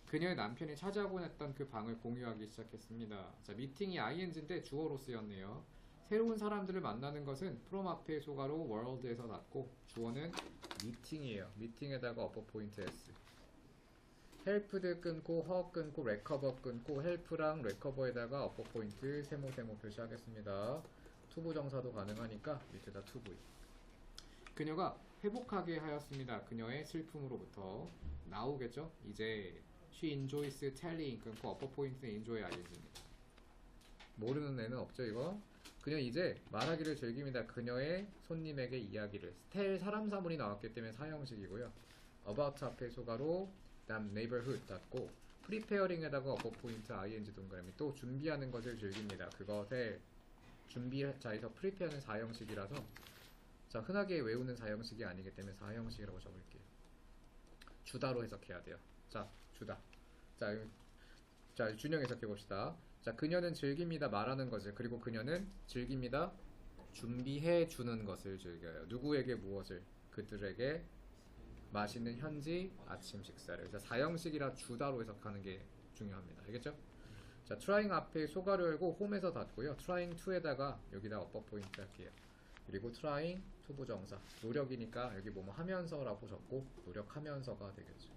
그녀의 남편이 차지하곤 했던 그 방을 공유하기 시작했습니다. 자, 미팅이 ing인데 주어로 쓰였네요. 새로운 사람들을 만나는 것은 from 앞에 소가로 world에서 닫고 주어는 미팅이에요. 미팅에다가 어퍼 포인트 S. helped 끊고 her 끊고 recover 끊고 help랑 recover에다가 어퍼 포인트 세모 표시하겠습니다. 투부정사도 가능하니까 밑에다 투부. 그녀가 회복하게 하였습니다. 그녀의 슬픔으로부터 나오겠죠? 이제 she enjoys telling 끊고 어퍼 포인트는 enjoy ing입니다. 모르는 애는 없죠 이거? 그녀 이제 말하기를 즐깁니다. 그녀의 손님에게 이야기를. tell 사람 사물이 나왔기 때문에 사형식이고요. about 앞에 소가로 다음 neighborhood 닫고 preparing에다가 어퍼 포인트 ing 동그라미 또 준비하는 것을 즐깁니다. 그것을 준비자에서 prepare는 사형식이라서 자, 흔하게 외우는 사형식이 아니기 때문에 사형식이라고 적을게요. 주다로 해석해야 돼요. 자, 주다. 자, 준영 해석해 봅시다. 자, 그녀는 즐깁니다. 말하는 것을. 그리고 그녀는 즐깁니다. 준비해 주는 것을 즐겨요. 누구에게 무엇을? 그들에게 맛있는 현지 아침 식사를. 그래서 사형식이라 주다로 해석하는 게 중요합니다. 알겠죠? 자, trying 앞에 소가로 열고 홈에서 닫고요. trying to에다가 여기다 어퍼 포인트 할게요. 그리고 trying 투부정사. 노력이니까 여기 뭐뭐 하면서라고 적고 노력하면서가 되겠죠.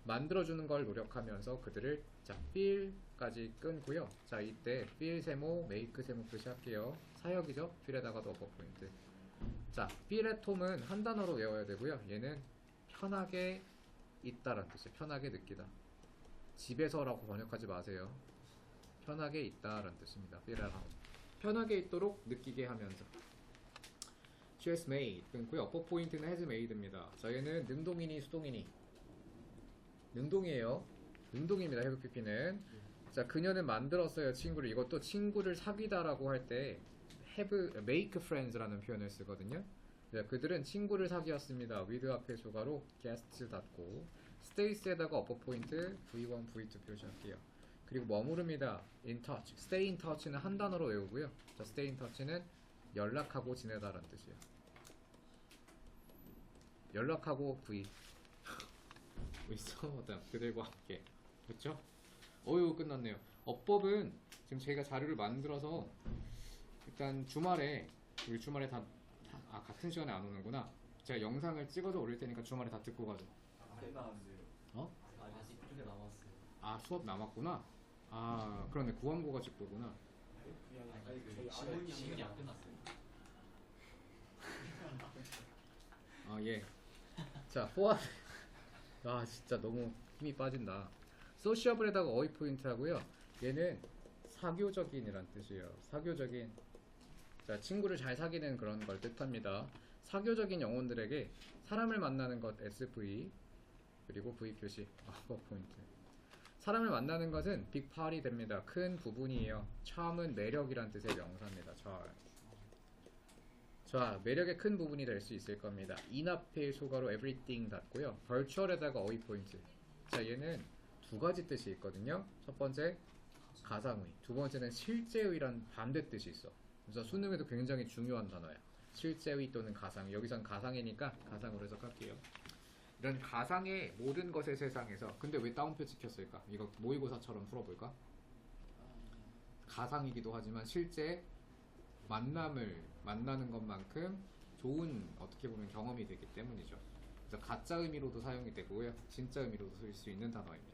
만들어주는 걸 노력하면서 그들을 자, feel까지 끊고요. 자, 이때 feel 세모, make 세모 표시할게요. 사역이죠? feel에다가도 어퍼 포인트. 자, feel at home은 한 단어로 외워야 되고요. 얘는 편하게 있다라는 뜻이에요. 편하게 느끼다. 집에서라고 번역하지 마세요. 편하게 있다라는 뜻입니다. feel at home. 편하게 있도록 느끼게 하면서. She has made 끊고요. 어퍼 포인트는 has made입니다. 자, 얘는 능동이니 수동이니? 능동이에요. 능동입니다. have pp는. 자, 그녀는 만들었어요. 친구를. 이것도 친구를 사귀다라고 할 때 have, make friends라는 표현을 쓰거든요. 자, 그들은 친구를 사귀었습니다. with 앞에 소가로 guest 닫고 stays에다가 어퍼 포인트 v1, v2 표시할게요. 그리고 머무릅니다. in touch. stay in touch는 한 단어로 외우고요. 자, stay in touch는 연락하고 지내다라는 뜻이에요. 연락하고 v 있어. 그들과 함께. 그렇죠? 어유 끝났네요. 어법은 지금 저희가 자료를 만들어서 일단 주말에 우리 주말에 다 같은 시간에 안 오는구나. 제가 영상을 찍어서 올릴 테니까 주말에 다 듣고 가죠. 안 나왔어요. 어? 아직 좀 남았어요. 아, 수업 남았구나. 아, 그러네. 구한고가 직구구나. 저희 지문이 안 끝났어요. 아, 예. 자, 포함. 아, 진짜 너무 힘이 빠진다. 소시어블에다가 어휘 포인트 하고요. 얘는 사교적인이란 뜻이에요. 사교적인. 자, 친구를 잘 사귀는 그런 걸 뜻합니다. 사교적인 영혼들에게 사람을 만나는 것 SV 그리고 V 표시 어퍼 포인트. 사람을 만나는 것은 빅 파리 됩니다. 큰 부분이에요. charm은 매력이란 뜻의 명사입니다. 자, 매력의 큰 부분이 될 수 있을 겁니다. in 앞에 소가로 everything 닫고요. virtual에다가 어휘 포인트. 자, 얘는 두 가지 뜻이 있거든요. 첫 번째 가상의, 두 번째는 실제의란 반대 뜻이 있어. 그래서 수능에도 굉장히 중요한 단어야. 실제의 또는 가상의. 여기선 가상이니까 가상으로 해석할게요. 이런 가상의 모든 것의 세상에서. 근데 왜 따옴표 찍혔을까? 이거 모의고사처럼 풀어볼까? 가상이기도 하지만 실제 만나는 것만큼 좋은 어떻게 보면 경험이 되기 때문이죠. 그래서 가짜 의미로도 사용이 되고요. 진짜 의미로도 쓸 수 있는 단어입니다.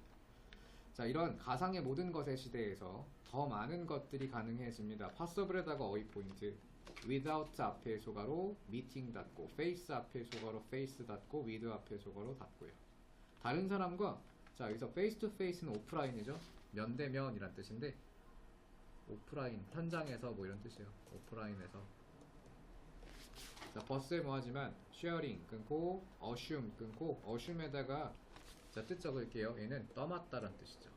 자, 이런 가상의 모든 것의 시대에서 더 많은 것들이 가능해집니다. possible에다가 어휘 포인트. without 앞에 소가로 meeting 닫고, face 앞에 소가로 face 닫고, with 앞에 소가로 닫고요. 다른 사람과, 자, 여기서 face to face는 오프라인이죠. 면대면이란 뜻인데, 오프라인, 현장에서 뭐 이런 뜻이에요. 오프라인에서. 자, 버스에 뭐 하지만, sharing 끊고, assume 끊고, assume에다가 자, 뜻 적을게요. 얘는 떠맡다란 뜻이죠.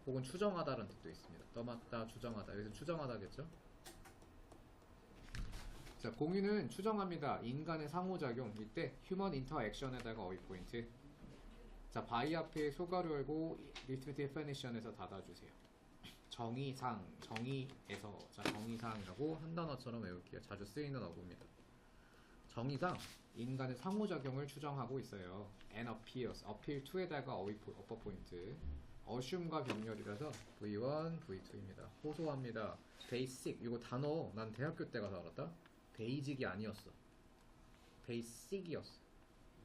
혹은 추정하다라는 뜻도 있습니다. 떠맡다, 추정하다. 여기서 추정하다겠죠? 자, 공유는 추정합니다. 인간의 상호작용. 이때 human interaction에다가 어휘 포인트. 자, by 앞에 소가로 열고 list definition에서 닫아주세요. 정의상, 정의에서. 자, 정의상이라고 한 단어처럼 외울게요. 자주 쓰이는 어구입니다. 정의상 인간의 상호작용을 추정하고 있어요. and appears, appeal to에다가 어퍼 포인트. assume과 병렬이라서 V1, V2입니다. 호소합니다. basic, 이거 단어 난 대학교 때 가서 알았다. 베이직이 아니었어. basic이었어.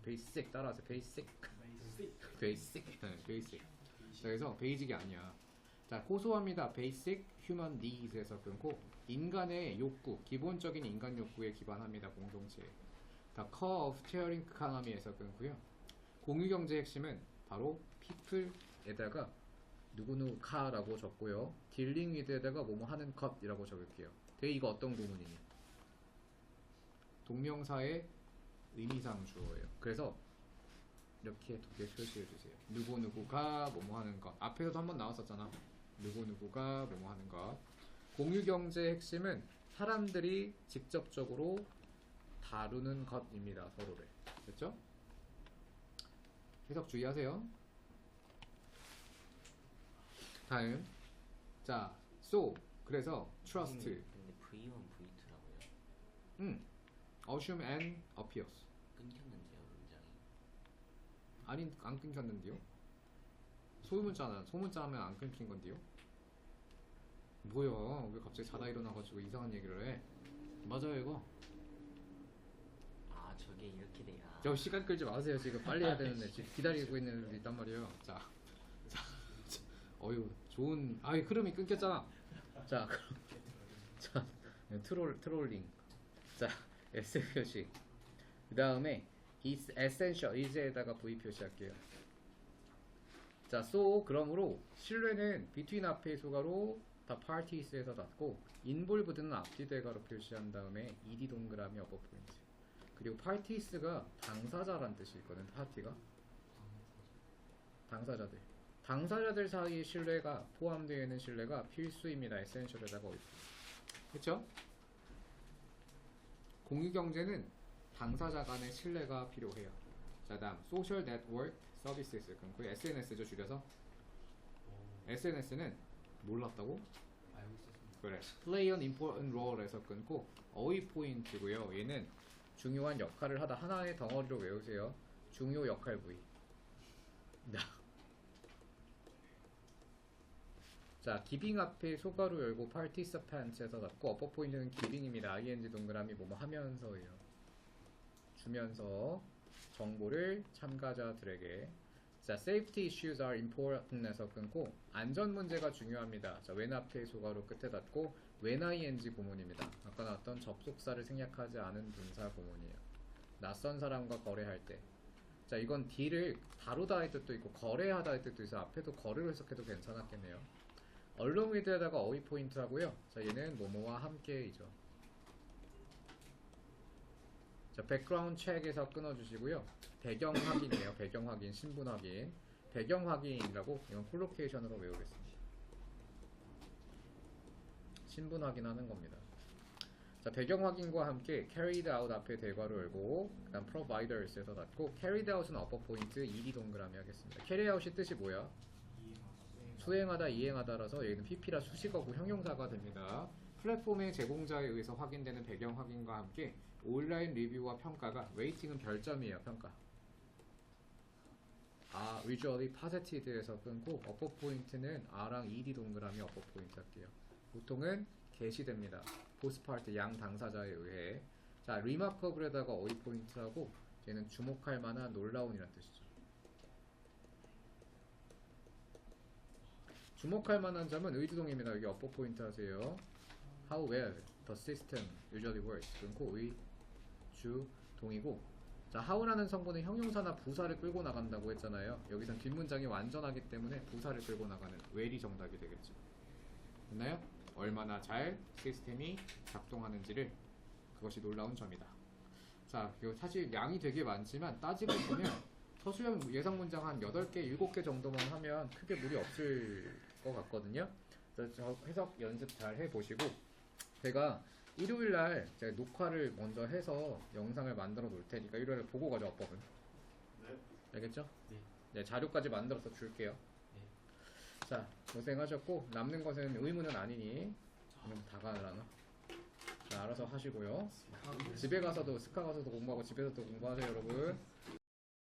basic 따라하세요. basic. basic. basic. 자, 그래서 베이직이 아니야. 자, 호소합니다. basic human needs에서 끊고 인간의 욕구, 기본적인 인간 욕구에 기반합니다. 공동체. 자, core of sharing economy에서 끊고요. 공유경제의 핵심은 바로 people에다가 누구누카라고 적고요. dealing with에다가 뭐뭐 하는 것이라고 적을게요. 되게 이거 어떤 구문이니? 동명사의 의미상 주어예요. 그래서 이렇게 두 개 표시해 주세요. 누구누구가 뭐뭐 하는 것. 앞에서도 한번 나왔었잖아. 누구누구가 뭐뭐 하는 것. 공유경제의 핵심은 사람들이 직접적으로 다루는 것입니다. 서로를. 됐죠? 해석 주의하세요. 다음. 자, so 그래서 trust. 근데 V1, V2라고요? assume and appears. 끊겼는데요, 문장이. 아니, 안 끊겼는데요? 소문자는 소문자 하면 안 끊긴 건데요? 뭐야? 왜 갑자기 자다 일어나가지고 이상한 얘기를 해? 맞아요, 이거. 아, 저게 이렇게 돼야. 저 시간 끌지 마세요. 지금 빨리 해야 되는데 지금 기다리고 있는 애들이 있단 말이에요. 자, 어휴, 좋은. 아이, 흐름이 끊겼잖아. 자, 그럼 자, 트롤링. 자, S 표시. 그 다음에 is essential is에다가 V 표시할게요. 자, so 그러므로 신뢰는 between 앞에 소가로 다 parties에서 닫고 involved는 앞뒤 대가로 표시한 다음에 ed 동그라미 어버 포인트. 그리고 parties가 당사자란 뜻이 있거든. 파티가 당사자들 사이의 신뢰가 포함되어 있는 신뢰가 필수입니다. essential에다가 어디? 그렇죠? 공유경제는 당사자 간의 신뢰가 필요해요. 자, 다음 social network services 끊고 SNS죠, 줄여서. SNS는 몰랐다고? 알고 있었습니다. 그래. play an important role에서 끊고 어휘 포인트고요. 얘는 중요한 역할을 하다. 하나의 덩어리로 외우세요. 중요 역할 부위. 자, giving 앞에 소가로 열고 participants에서 닫고 어퍼 포인트는 giving입니다. ing 동그라미 뭐뭐 하면서예요. 주면서 정보를 참가자들에게. 자, safety issues are important에서 끊고 안전 문제가 중요합니다. 자, when 앞에 소가로 끝에 닫고 when ing 구문입니다. 아까 나왔던 접속사를 생략하지 않은 분사 구문이에요. 낯선 사람과 거래할 때. 자, 이건 딜을 다루다 할 뜻도 있고 거래하다 할 뜻도 있어. 앞에도 거래로 해석해도 괜찮았겠네요. along with에다가 어휘 포인트 하고요. 자, 얘는 뭐뭐와 함께이죠. 자, background check에서 끊어주시고요. 배경 확인이에요. 배경 확인, 신분 확인. 배경 확인이라고 이건 콜로케이션으로 외우겠습니다. 신분 확인하는 겁니다. 자, 배경 확인과 함께 carried out 앞에 대괄호 열고 그 다음 providers에서 닫고 carried out은 어퍼 포인트 2D 동그라미 하겠습니다. carry out이 뜻이 뭐야? 수행하다, 이행하다라서 여기는 PP라 수식어고 형용사가 됩니다. 플랫폼의 제공자에 의해서 확인되는 배경 확인과 함께 온라인 리뷰와 평가가 웨이팅은 별점이에요. 평가. 아, visually posited에서 끊고 어퍼 포인트는 R랑 ED 동그라미 어퍼 포인트 할게요. 보통은 게시됩니다. 포스트파트 양 당사자에 의해. 자, 리마커블에다가 어휘 포인트하고 얘는 주목할 만한 놀라운이라는 뜻이죠. 주목할 만한 점은 의주동입니다. 여기 업보 포인트 하세요. How well the system usually works. 끊고 의주동이고, 자, how라는 성분은 형용사나 부사를 끌고 나간다고 했잖아요. 여기선 뒷문장이 완전하기 때문에 부사를 끌고 나가는 well이 정답이 되겠죠. 됐나요? 얼마나 잘 시스템이 작동하는지를, 그것이 놀라운 점이다. 자, 이거 사실 양이 되게 많지만 따지고 보면 서술형 예상 문장 한 8개, 7개 정도만 하면 크게 무리 없을 것 같거든요. 그래서 저 해석 연습 잘 해보시고, 제가 일요일날 제가 녹화를 먼저 해서 영상을 만들어 놓을 테니까 일요일에 보고 가죠, 어법은. 네. 알겠죠? 네. 네, 자료까지 만들어서 줄게요. 자, 고생하셨고, 남는 것은 의무는 아니니 그럼 다 가라나? 자, 알아서 하시고요. 집에 가서도, 스카 가서도 공부하고 집에서도 공부하세요, 여러분.